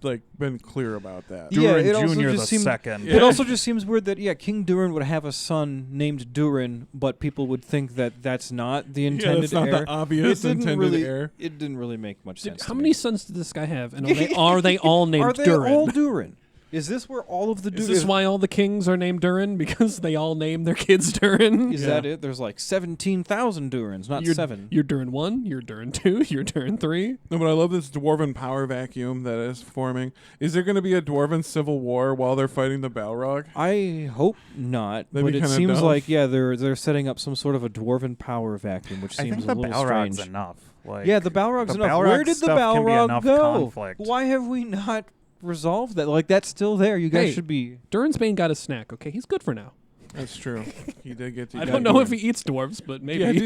like been clear about that. Yeah, Durin it also Jr. just the seemed- second. Yeah. It also just seems weird that King Durin would have a son named Durin, but people would think that that's not the intended that's not heir. the obvious it didn't intended really, heir. It didn't really make much sense. How to many me. sons did this guy have? And are they all named Are they Durin? all Durin? Is this where all of the Is Durin? this why all the kings are named Durin? Because they all named their kids Durin? Is that it? There's like 17,000 Durins, not You're, 7. You're Durin 1, you're Durin 2, you're Durin 3. No, but I love this dwarven power vacuum that is forming. Is there going to be a dwarven civil war while they're fighting the Balrog? I hope not, That'd but be it kinda seems dumb. like they're setting up some sort of a dwarven power vacuum, which I seems think a the little Balrog's strange. enough. Like, Yeah, the Balrog's the enough. Balrog Where did the stuff can be Balrog enough go? conflict. Why have we not resolved that? Like that's still there. You guys Hey, should be. Durin's Bane got a snack, okay? He's good for now. That's true. He did get to. I eat don't that know if Durin. he eats dwarves, but maybe.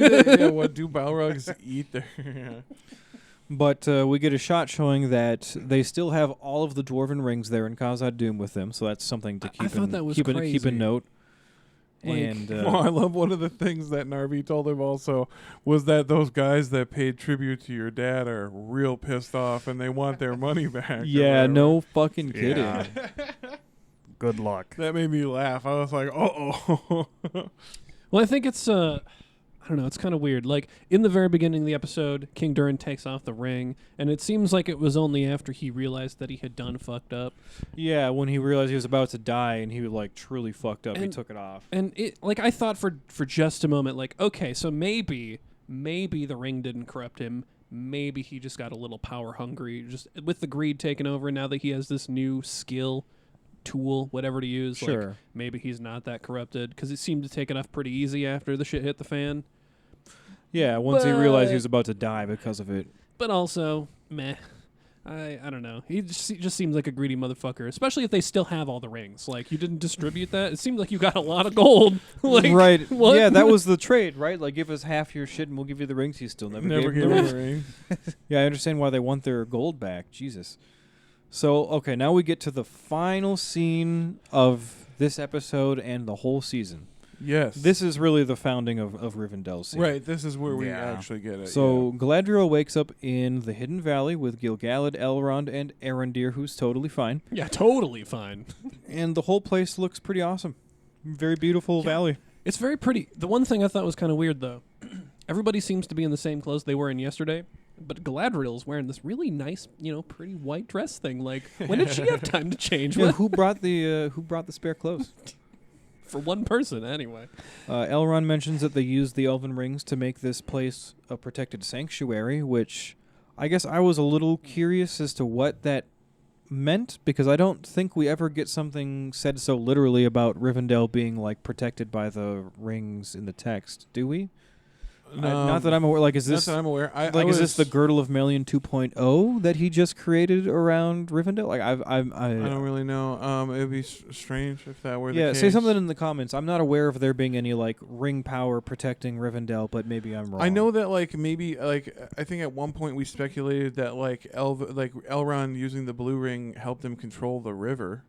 What do Balrogs eat there? Yeah. But we get a shot showing that they still have all of the dwarven rings there in KoT Doom with them, so that's something to I keep thought in, that was keep, in, keep crazy. in note. Like, And Well, I love one of the things that Narvi told him also was that those guys that paid tribute to your dad are real pissed off and they want their money back. or yeah, whatever. no fucking kidding. Yeah. Good luck. That made me laugh. I was like, oh. Well, I think it's I don't know, it's kind of weird. Like in the very beginning of the episode, King Durin takes off the ring, and it seems like it was only after he realized that he had done fucked up. Yeah, when he realized he was about to die and he like truly fucked up, he And- took it off. And it like I thought for just a moment like, okay, so maybe the ring didn't corrupt him. Maybe he just got a little power hungry just with the greed taking over, and now that he has this new skill, tool, whatever to use, like, Sure. maybe he's not that corrupted because it seemed to take it off pretty easy after the shit hit the fan. Yeah, once he realized he But- was about to die because of it. But also, meh. I don't know. He just seems like a greedy motherfucker, especially if they still have all the rings. Like, you didn't distribute that. It seemed like you got a lot of gold. Like, right. what? Yeah, that was the trade, right? Like, give us half your shit and we'll give you the rings. He still never Never gave gave them him the the rings. ring. Yeah, I understand why they want their gold back. Jesus. So, okay, now we get to the final scene of this episode and the whole season. Yes. This is really the founding of Rivendell scene. Right, this is where we Yeah. actually get it. So Galadriel wakes up in the Hidden Valley with Gil-galad, Elrond, and Arondir, who's totally fine. Yeah, totally fine. And the whole place looks pretty awesome. Very beautiful valley. It's very pretty. The one thing I thought was kind of weird, though, everybody seems to be in the same clothes they were in yesterday, but Galadriel's wearing this really nice, pretty white dress thing. Like, when did she have time to change? Yeah, What? who brought the spare clothes? For one person, anyway. Elrond mentions that they used the elven rings to make this place a protected sanctuary, which I guess I was a little curious as to what that meant, because I don't think we ever get something said so literally about Rivendell being like protected by the rings in the text, do we? Not that I'm aware. Like, is this Not that I'm aware. is this the Girdle of Melian 2.0 that he just created around Rivendell? Like, I don't really know. It'd be strange if that were the yeah, case. say something in the comments. I'm not aware of there being any like ring power protecting Rivendell, but maybe I'm wrong. I know that maybe I think at one point we speculated that Elrond using the blue ring helped him control the river.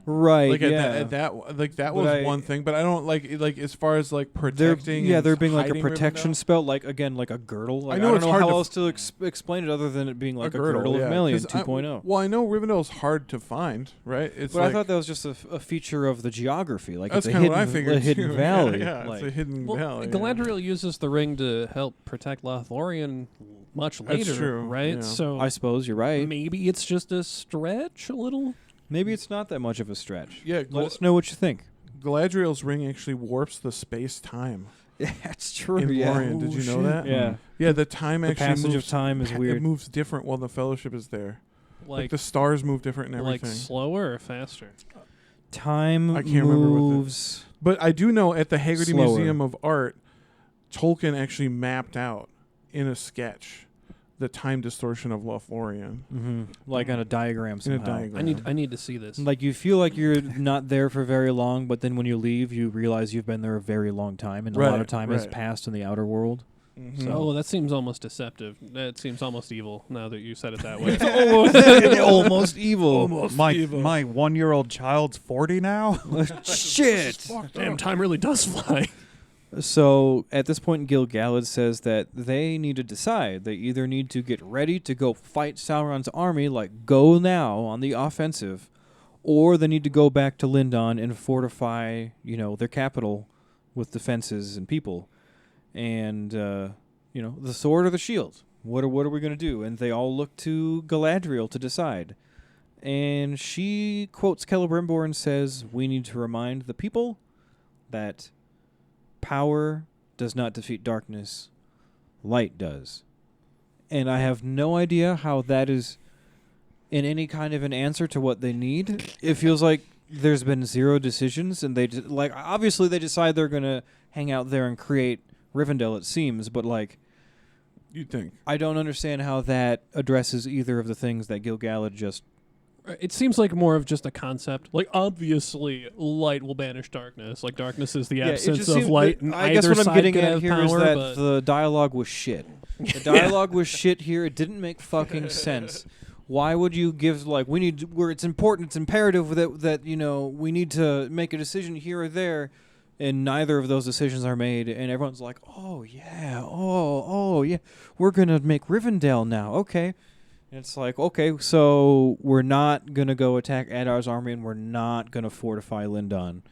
Right. Like yeah. at that like that But was I- one thing, but I don't like as far as like There, protecting. yeah, and there being like a hiding protection Rivendell. spell, like again, like a girdle. Like, I know don't it's know hard how to else to explain it other than it being like a girdle, yeah, of Melian 'cause 2.0. Well, I know Rivendell's hard to find, right? It's But like, I thought that was just a feature of the geography. Like that's it's a kind of hidden, what I figured a hidden too. valley. Yeah, like, it's a hidden Well, valley. Galadriel uses the ring to help protect Lothlorien much later, That's true, right? yeah. So I suppose you're right. maybe it's just a stretch a little. Maybe it's not that much of a stretch. Yeah, Let us know what you think. Galadriel's ring actually warps the space-time Yeah, that's true. in Yeah. Lorien. Did you know shit. that? Yeah. Yeah, the time The actually passage moves, of time is It weird. moves different while the Fellowship is there. Like the stars move different and like everything. slower or faster? Time I can't remember what the- moves. But I do know at the Haggerty Slower. Museum of Art, Tolkien actually mapped out in a sketch the time distortion of Lothlorien Like on a diagram in a somehow. diagram. I need to see this. Like you feel like you're not there for very long, but then when you leave, you realize you've been there a very long time, and a lot of Right, time has right. passed in the outer world. Mhm. Oh, that seems almost deceptive. That seems almost evil now that you said it that way. Almost evil. My 1-year-old child's 40 now. Shit. Damn, time really does fly. So at this point, Gil-galad says that they need to decide. They either need to get ready to go fight Sauron's army, like go now on the offensive, or they need to go back to Lindon and fortify, their capital with defenses and people. And, the sword or the shield. What are we going to do? And they all look to Galadriel to decide. And she quotes Celebrimbor and says, we need to remind the people that power does not defeat darkness. Light does. And I have no idea how that is in any kind of an answer to what they need. It feels like there's been zero decisions, and they obviously they decide they're going to hang out there and create Rivendell, it seems, but You'd think. I don't understand how that addresses either of the things that Gil-galad just... It seems like more of just a concept. Like, obviously, light will banish darkness. Like, darkness is the absence of light. And I guess either what I'm side getting could at have here is power, that but the dialogue was shit. The dialogue was shit here. It didn't make fucking sense. Why would you give, where it's important, it's imperative that we need to make a decision here or there, and neither of those decisions are made, and everyone's like, oh, yeah, we're going to make Rivendell now, okay. And it's like, okay, so we're not going to go attack Adar's army, and we're not going to fortify Lindon.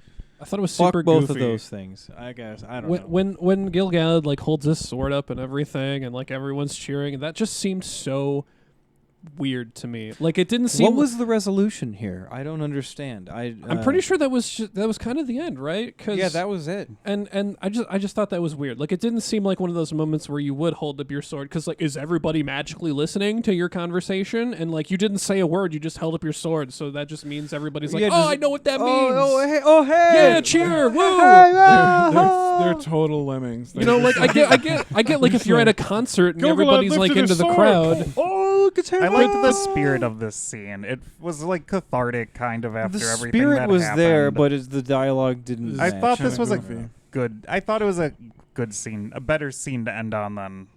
I thought it was Fuck super both goofy. of those things, I guess. I don't know. When Gil-galad holds his sword up and everything, and everyone's cheering, that just seemed so weird to me. Like, it didn't seem. What was the resolution here? I don't understand. I'm pretty sure that was kind of the end, right? Yeah, that was it. And I just thought that was weird. Like, it didn't seem like one of those moments where you would hold up your sword because is everybody magically listening to your conversation? And you didn't say a word, you just held up your sword, so that just means everybody's like, Yeah, I know what that means. Oh, hey! Yeah, cheer, woo! They're total lemmings. I get if you're at a concert and everybody's into the crowd. Oh, look, it's I liked the spirit of this scene. It was cathartic, kind of, after the everything spirit that was happened. there, but the dialogue didn't. I match. thought this was Goofy. I thought it was a good scene, a better scene to end on than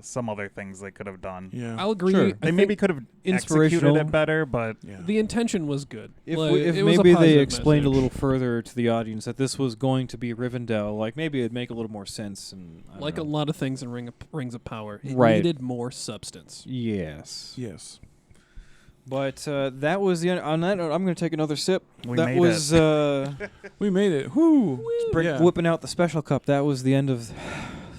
some other things they could have done. Yeah. I'll agree. Sure. I They think maybe could have executed inspirational. it better, but Yeah. the intention was good. If, It if was a maybe they positive explained a message. little further to the audience that this was going to be Rivendell, maybe it'd make a little more sense. And I Like a don't know. lot of things in Rings of Power, it Right. needed more substance. Yes. Yes. But that was the end. On that note, I'm going to take another sip. We that made was We made it. Whoo! Yeah. whipping out the special cup. That was the end of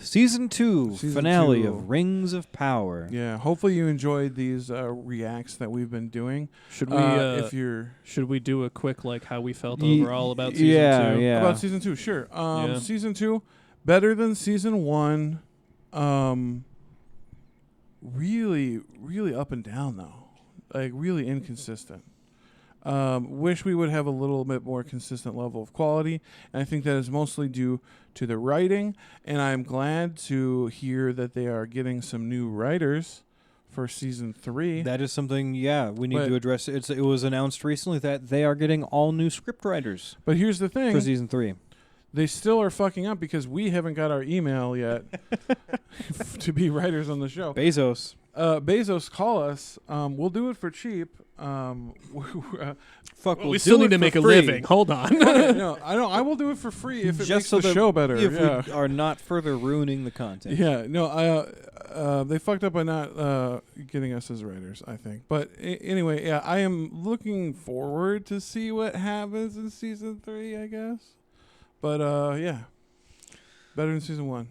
season 2 Season finale 2. of Rings of Power. Yeah. Hopefully you enjoyed these reacts that we've been doing. Should we? If you're Should we do a quick how we felt Ye- overall about season yeah, 2? yeah. about season 2, sure. Yeah. Season 2, better than season 1. Really, really up and down though. Really inconsistent. Wish we would have a little bit more consistent level of quality, and I think that is mostly due to the writing, and I'm glad to hear that they are getting some new writers for season 3. That is something, we need But- to address. It was announced recently that they are getting all new script writers But here's the thing. for season 3. They still are fucking up because we haven't got our email yet to be writers on the show. Bezos. Bezos, call us. We'll do it for cheap. Fuck, Well, we still need to make a living. Hold on. Okay, no, I know. I will do it for free if it Just makes so the that show better. if Yeah. we are not further ruining the content. Yeah, no, they fucked up by not getting us as writers, I think. But anyway, yeah, I am looking forward to see what happens in season 3, I guess. But yeah, better than season 1.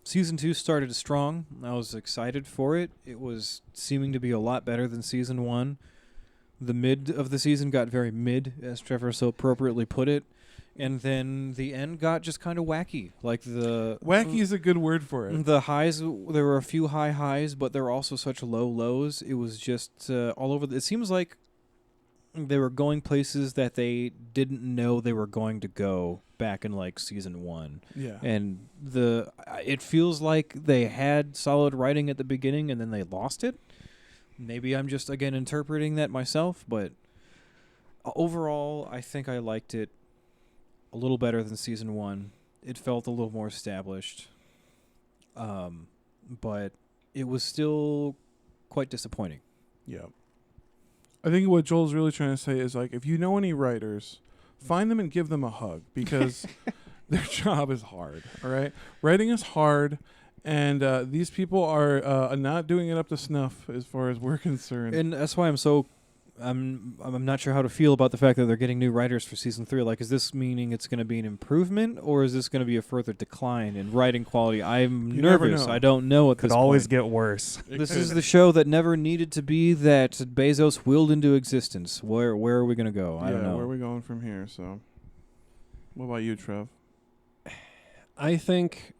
Season 2 started strong. I was excited for it. It was seeming to be a lot better than season 1. The mid of the season got very mid, as Trevor so appropriately put it. And then the end got just kind of wacky. Like Wacky is a good word for it. the highs, there were a few high highs, but there were also such low lows. It was just all over. It seems like they were going places that they didn't know they were going to go back in like season 1. Yeah. And it feels like they had solid writing at the beginning and then they lost it. Maybe I'm just again interpreting that myself, but overall I think I liked it a little better than season 1. It felt a little more established. But it was still quite disappointing. Yeah. I think what Joel's really trying to say is, like, if you know any writers, find them and give them a hug, because their job is hard, all right? Writing is hard, and these people are not doing it up to snuff as far as we're concerned. And that's why I'm not sure how to feel about the fact that they're getting new writers for season 3. Like, is this meaning it's going to be an improvement, or is this going to be a further decline in writing quality? I'm You never nervous. know. I don't know at Could this always point. get worse. This is the show that never needed to be, that Bezos willed into existence. Where are we going to go? I don't know. Where are we going from here? So, what about you, Trev? I think,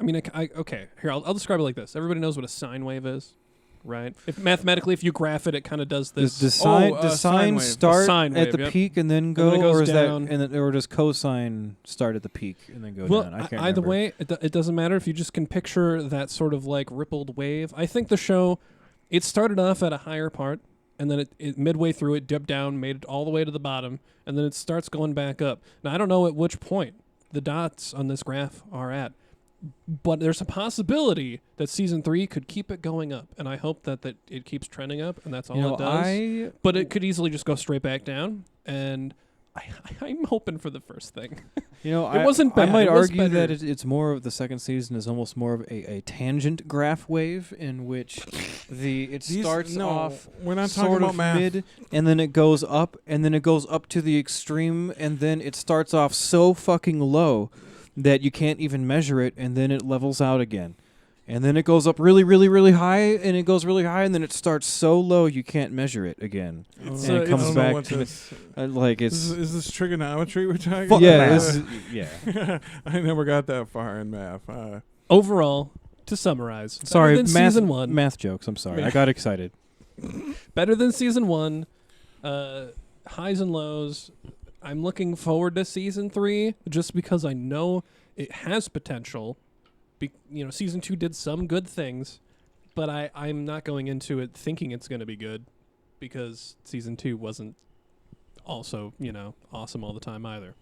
okay, here, I'll describe it like this. Everybody knows what a sine wave is, right? If mathematically, if you graph it, it kind of does this. Does sine sine wave. start Sine at wave, the yep. peak and then then go, it goes or is down. or does cosine start at the peak and then go Well, down? I can't either remember. way, it doesn't matter if you just can picture that sort of like rippled wave. I think the show, it started off at a higher part, and then it midway through it dipped down, made it all the way to the bottom, and then it starts going back up. Now, I don't know at which point the dots on this graph are at, but there's a possibility that season 3 could keep it going up, and I hope that it keeps trending up, and that's all it does. But it could easily just go straight back down, and I'm hoping for the first thing. It It wasn't bad. I might It was argue that better. it's more of the second season is almost more of a tangent graph wave in which it starts off We're not talking sort about of math. mid, and then it goes up, and then it goes up to the extreme, and then it starts off so fucking low that you can't even measure it, and then it levels out again. And then it goes up really, really, really high, and it goes really high, and then it starts so low you can't measure it again. It's, And it comes I don't know back what to this- like it's is this trigonometry we're talking fuck about? yeah, math. yeah. I never got that far in math. Overall, to summarize, Sorry, better than math, season 1. math jokes. I'm sorry, I Math. got excited. Better than season 1. Highs and lows. I'm looking forward to season 3 just because I know it has potential. Season 2 did some good things, but I'm not going into it thinking it's going to be good because season 2 wasn't also, awesome all the time either.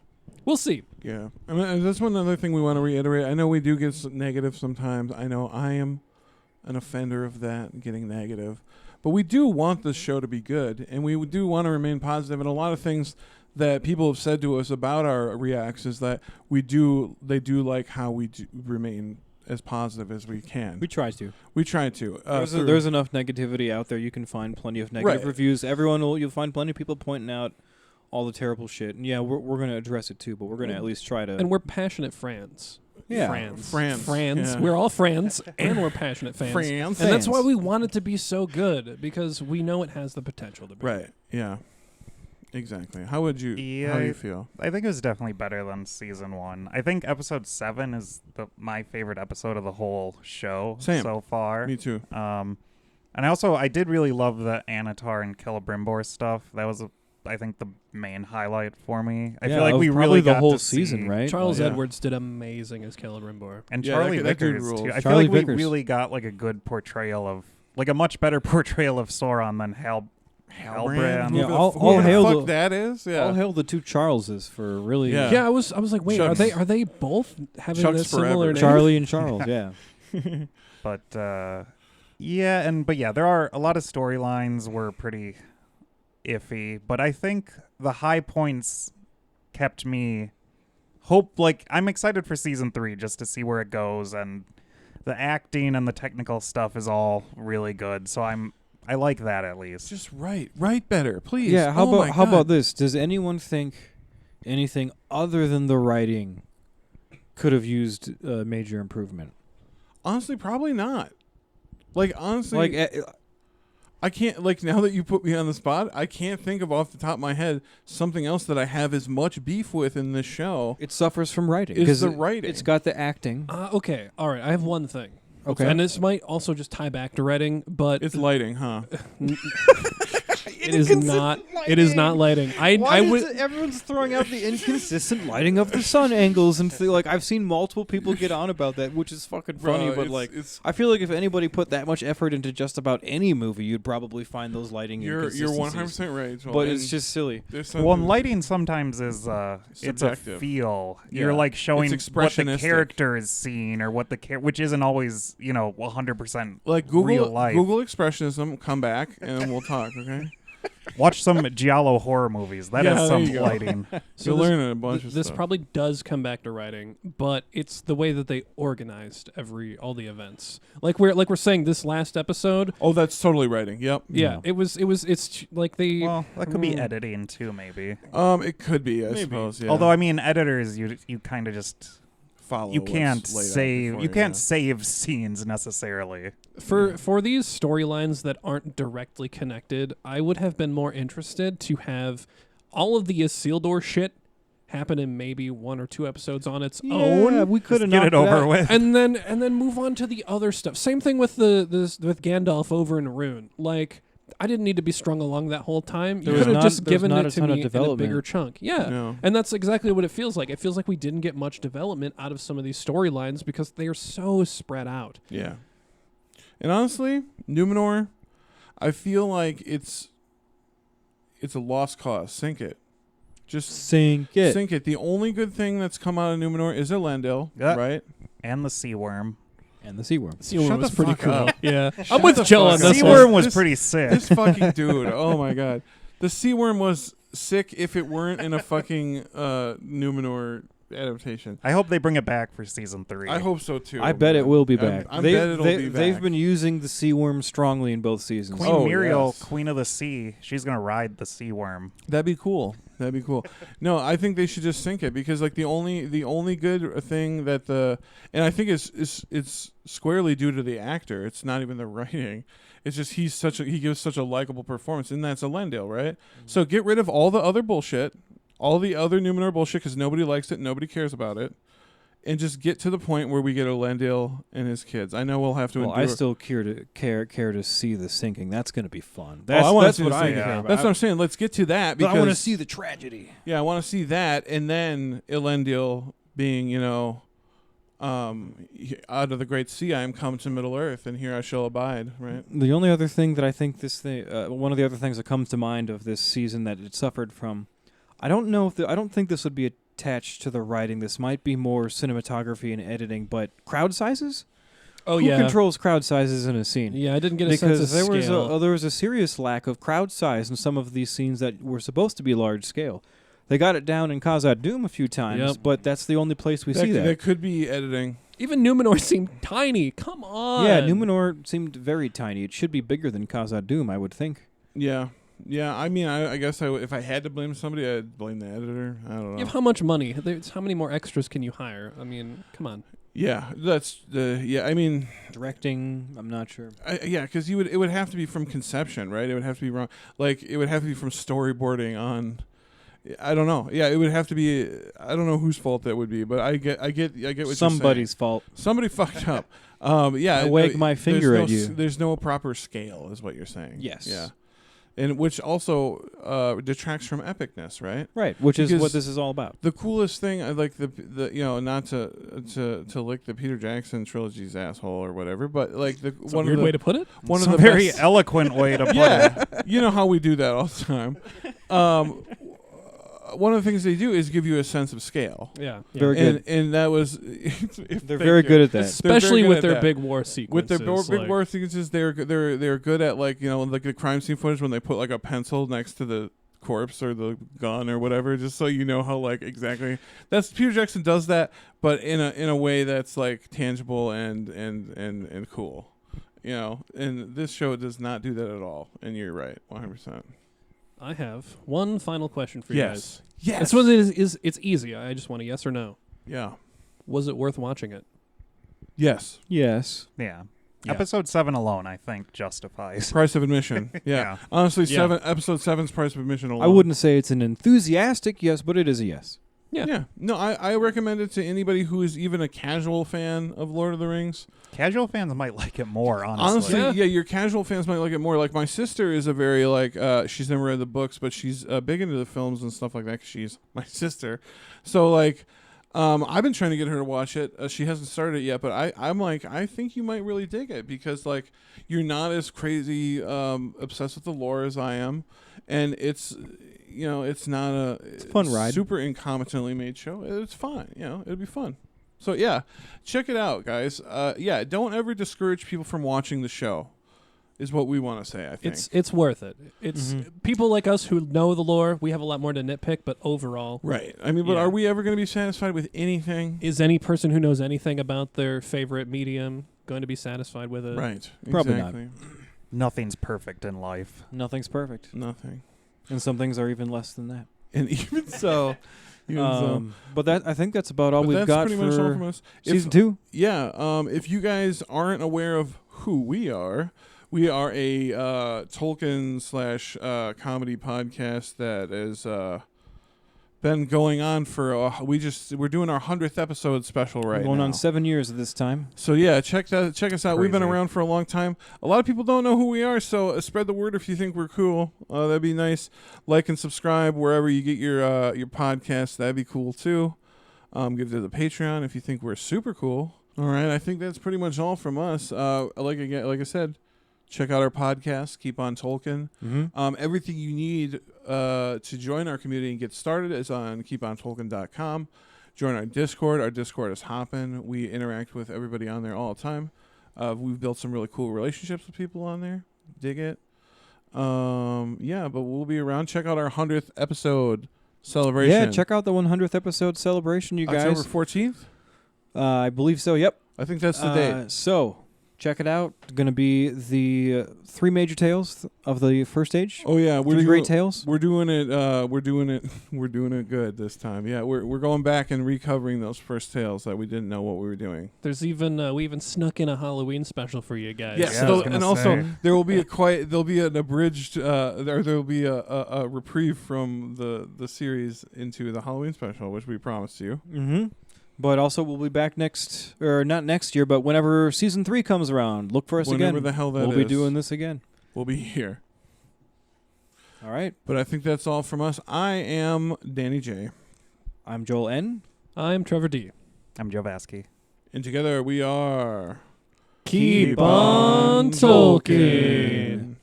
We'll see. Yeah. I mean, that's one other thing we want to reiterate. I know we do get negative sometimes. I know I am an offender of that, getting negative. But we do want the show to be good, and we do want to remain positive. And a lot of things that people have said to us about our reacts is that they do like how we do remain as positive as we can. We try to. We try to. There's enough negativity out there. You can find plenty of negative Right. reviews. You'll find plenty of people pointing out all the terrible shit. And yeah, we're going to address it too, but we're going to at least try to. And we're passionate fans. Yeah. France. Yeah. We're all friends, and we're passionate fans. France. And that's Fans. why we want it to be so good, because we know it has the potential to be. Right. Yeah. Exactly. How would you? Yeah, How do you feel? I think it was definitely better than season 1. I think episode 7 is my favorite episode of the whole show Same. so far. Me too. And I did really love the Anatar and Celebrimbor stuff. That was, I think, the main highlight for me. I feel like we probably really the got whole to season, see- right? Charles Yeah. Edwards did amazing as Celebrimbor. And Yeah, Charlie that dude Vickers rules. too. I Charlie feel like Vickers. we really got like a good portrayal of, like a much better portrayal of Sauron than Halbrand. Yeah, Who all the hail fuck the- that is? Yeah. All hail the two Charleses for really Yeah. Yeah, I was like, wait, Chuck's- are they both having Chuck's a similar forever. name? Charlie and Charles, yeah. But there are a lot of storylines were pretty iffy, but I think the high points kept me I'm excited for season 3 just to see where it goes, and the acting and the technical stuff is all really good. So I like that at least. Just write better, please. Yeah, how Oh my about God. this? Does anyone think anything other than the writing could have used major improvement? Honestly, probably not. Like, honestly, Like, I can't, like, now that you put me on the spot, I can't think of off the top of my head something else that I have as much beef with in this show. it suffers from writing. Is 'Cause the writing. It's got the acting. Okay, all right. I have one thing. Okay. And this might also just tie back to writing, but It's lighting, huh? it is not. It is not lighting. I would. Everyone's throwing out the inconsistent lighting of the sun angles and like I've seen multiple people get on about that, which is fucking funny. Bro, but it's- like, it's- I feel like if anybody put that much effort into just about any movie, you'd probably find those lighting You're inconsistencies. 100% right. Joel, But and it's just silly. there's Well, something- and lighting sometimes is it's a Subjective. feel. Yeah. You're like showing It's what the expressionistic. character is seeing, or what which isn't always 100% like real Google life. Expressionism. Come back and we'll talk. Okay. Watch some Giallo horror movies. That Yeah, is there some you go. lighting. So You'll this- learn a bunch of This stuff. probably does come back to writing, but it's the way that they organized all the events. Like we're saying this last episode. Oh, that's totally writing. Yep. Yeah, it's like they. Well, that could be editing too, maybe. It could be, I Maybe. suppose. Yeah. Although I mean, editors, you kind of just follow. you what's can't laid out save before you can't yeah. save scenes necessarily. For these storylines that aren't directly connected, I would have been more interested to have all of the Isildur shit happen in maybe 1 or 2 episodes on its own, we could have Get it over with. and then move on to the other stuff. Same thing with with Gandalf over in Rune. Like, I didn't need to be strung along that whole time. There You was could have not- just there was given not it a to ton of me in a development. bigger chunk. Yeah. No. And that's exactly what it feels like. It feels like we didn't get much development out of some of these storylines because they are so spread out. Yeah. And honestly, Numenor, I feel like it's a lost cause. Sink it. Just sink it. sink it. The only good thing that's come out of Numenor is Elendil, Yeah. right? And the sea worm. And the sea worm. Seaworm Shut was the pretty fuck cool. up. Yeah. Shut I'm with the Joe fuck on up. this Sea one. worm was This- pretty sick. This fucking dude. Oh my god. The sea worm was sick if it weren't in a fucking Numenor adaptation. I hope they bring it back for season 3. I hope so too. I bet it will be I'm- back. I bet it'll be They've back. been using the sea worm strongly in both seasons. Queen Oh, Muriel, yes. Queen of the Sea, she's gonna ride the sea worm. That'd be cool. That'd be cool. No, I think they should just sink it because like the only good thing that and I think it's squarely due to the actor. It's not even the writing. It's just he gives such a likable performance, and that's Elendil, right? So get rid of all the other bullshit, all the other Numenor bullshit, because nobody likes it, nobody cares about it, and just get to the point where we get Elendil and his kids. I know we'll have to Well, endure. I still care to see the sinking. That's going to be fun. I wanna That's see what the I sinking. care about. That's what I'm saying. Let's get to that But because I want to see the tragedy. Yeah, I want to see that, and then Elendil being, out of the great sea, I am come to Middle Earth, and here I shall abide. Right? The only other thing that I think one of the other things that comes to mind of this season that it suffered from, I don't think this would be attached to the writing. This might be more cinematography and editing, but crowd sizes. Oh Who yeah. controls crowd sizes in a scene? Yeah, I didn't get a sense of Because scale. there was a serious lack of crowd size in some of these scenes that were supposed to be large scale. They got it down in Khazad Dûm a few times, Yep. but that's the only place we see that. That could be editing. Even Numenor seemed tiny. Come on. Yeah, Numenor seemed very tiny. It should be bigger than Khazad Dûm, I would think. Yeah. I mean, I guess if I had to blame somebody, I'd blame the editor. I don't know. You have how much money? How many more extras can you hire? I mean, come on. Yeah, that's I mean, Directing, I'm not sure. because it would have to be from conception, right? It would have to be wrong. Like it would have to be from storyboarding on. I don't know. Yeah, it would have to be. I don't know whose fault that would be, but I get what Somebody's fault. you're saying. Somebody fucked up. Yeah. I wag my finger there's at you. There's no proper scale, is what you're saying. Yes. Yeah. And which also detracts from epicness, right? Right, which is Because what this is all about. The coolest thing, I like the not to lick the Peter Jackson trilogy's asshole or whatever, but like It's a weird way to put it. one Some of the very best, eloquent way to put it. yeah, you know how we do that all the time. one of the things they do is give you a sense of scale. Yeah. Very good. And that was They're very good at that. Especially good with at their that. big war sequences. With their big war sequences, they're good at, like, you know, like the crime scene footage when they put like a pencil next to the corpse or the gun or whatever, just so you know how, like, exactly. That's Peter Jackson does that, but in a way that's like tangible and cool, you know. And this show does not do that at all. And you're right, 100%. I have one final question for you guys. Yes. This one is it's easy. I just want a yes or no. Yeah. Was it worth watching it? Yes. Yes. Yeah. Yeah. Episode 7 alone, I think, justifies. Price of admission. Yeah. Yeah. Honestly, Yeah. episode 7's price of admission alone. I wouldn't say it's an enthusiastic yes, but it is a yes. Yeah. No, I recommend it to anybody who is even a casual fan of Lord of the Rings. Casual fans might like it more, honestly. Honestly, Yeah. your casual fans might like it more. Like, my sister is a very, like, she's never read the books, but she's big into the films and stuff like that 'cause she's my sister. So, like, I've been trying to get her to watch it. She hasn't started it yet, but I'm like, I think you might really dig it because, like, you're not as crazy obsessed with the lore as I am, and it's, you know, it's not It's a fun ride. super incompetently made show. It's fine, you know, it'll be fun. So yeah, check it out, guys. Yeah, don't ever discourage people from watching the show, is what we want to say. I think It's worth it. It's people like us who know the lore. We have a lot more to nitpick, but overall, right. I mean, but Yeah. are we ever going to be satisfied with anything? is any person who knows anything about their favorite medium going to be satisfied with it? Right. Probably not. Exactly. Nothing's perfect in life. Nothing's perfect. Nothing. And some things are even less than that. And even so, But that I think that's about all but we've that's got pretty much all for from us. season 2. Yeah. If you guys aren't aware of who we are a Tolkien / comedy podcast that is been going on for we're doing our 100th episode special right Going now. on 7 years at this time. So yeah, check us out. We've been Crazy. around for a long time. A lot of people don't know who we are, so spread the word if you think we're cool. That'd be nice. Like and subscribe wherever you get your podcasts. That'd be cool too. Give it to the Patreon if you think we're super cool. All right, I think that's pretty much all from us. Like I said, check out our podcast. Keep on Tolkien. Mm-hmm. Everything you need to join our community and get started is on keepontolkien.com. Join our Discord. Our Discord is hopping. We interact with everybody on there all the time. We've built some really cool relationships with people on there. Dig it. Yeah, but we'll be around. Check out our 100th episode celebration. Yeah, check out the 100th episode celebration, you guys. October 14th? I believe so, yep. I think that's the date. So, check it out. Going to be the 3 major tales of the first age. Oh yeah, Three great tales. We're doing it. We're doing it good this time. Yeah, we're going back and recovering those first tales that we didn't know what we were doing. There's even we even snuck in a Halloween special for you guys. Yes, Yeah, I was gonna and also say. there will be there'll be an abridged there'll be a reprieve from the series into the Halloween special, which we promised you. Mm-hmm. But also, we'll be back not next year, but whenever season 3 comes around, look for us Whenever again. the hell that we'll be is. doing this again. We'll be here. All right. But I think that's all from us. I am Danny J, I'm Joel N. I'm Trevor D. I'm Joe Vasky. and together we are Keep on Tolkien.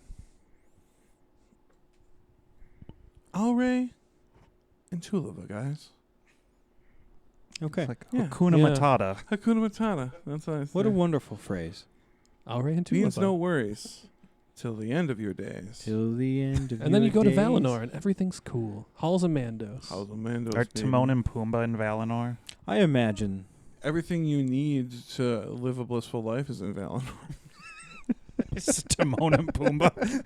Alray and Tulava, guys. Okay. It's like Yeah. Hakuna Yeah. Matata. Hakuna Matata. That's what I say. What a wonderful phrase. I'll right into Means no worries till the end of your days. Till the end of And then your you go to days. Valinor and everything's cool. Halls of Mandos. How's Amanda's Are baby? Timon and Pumbaa in Valinor? I imagine. Everything you need to live a blissful life is in Valinor. It's Timon and Pumbaa.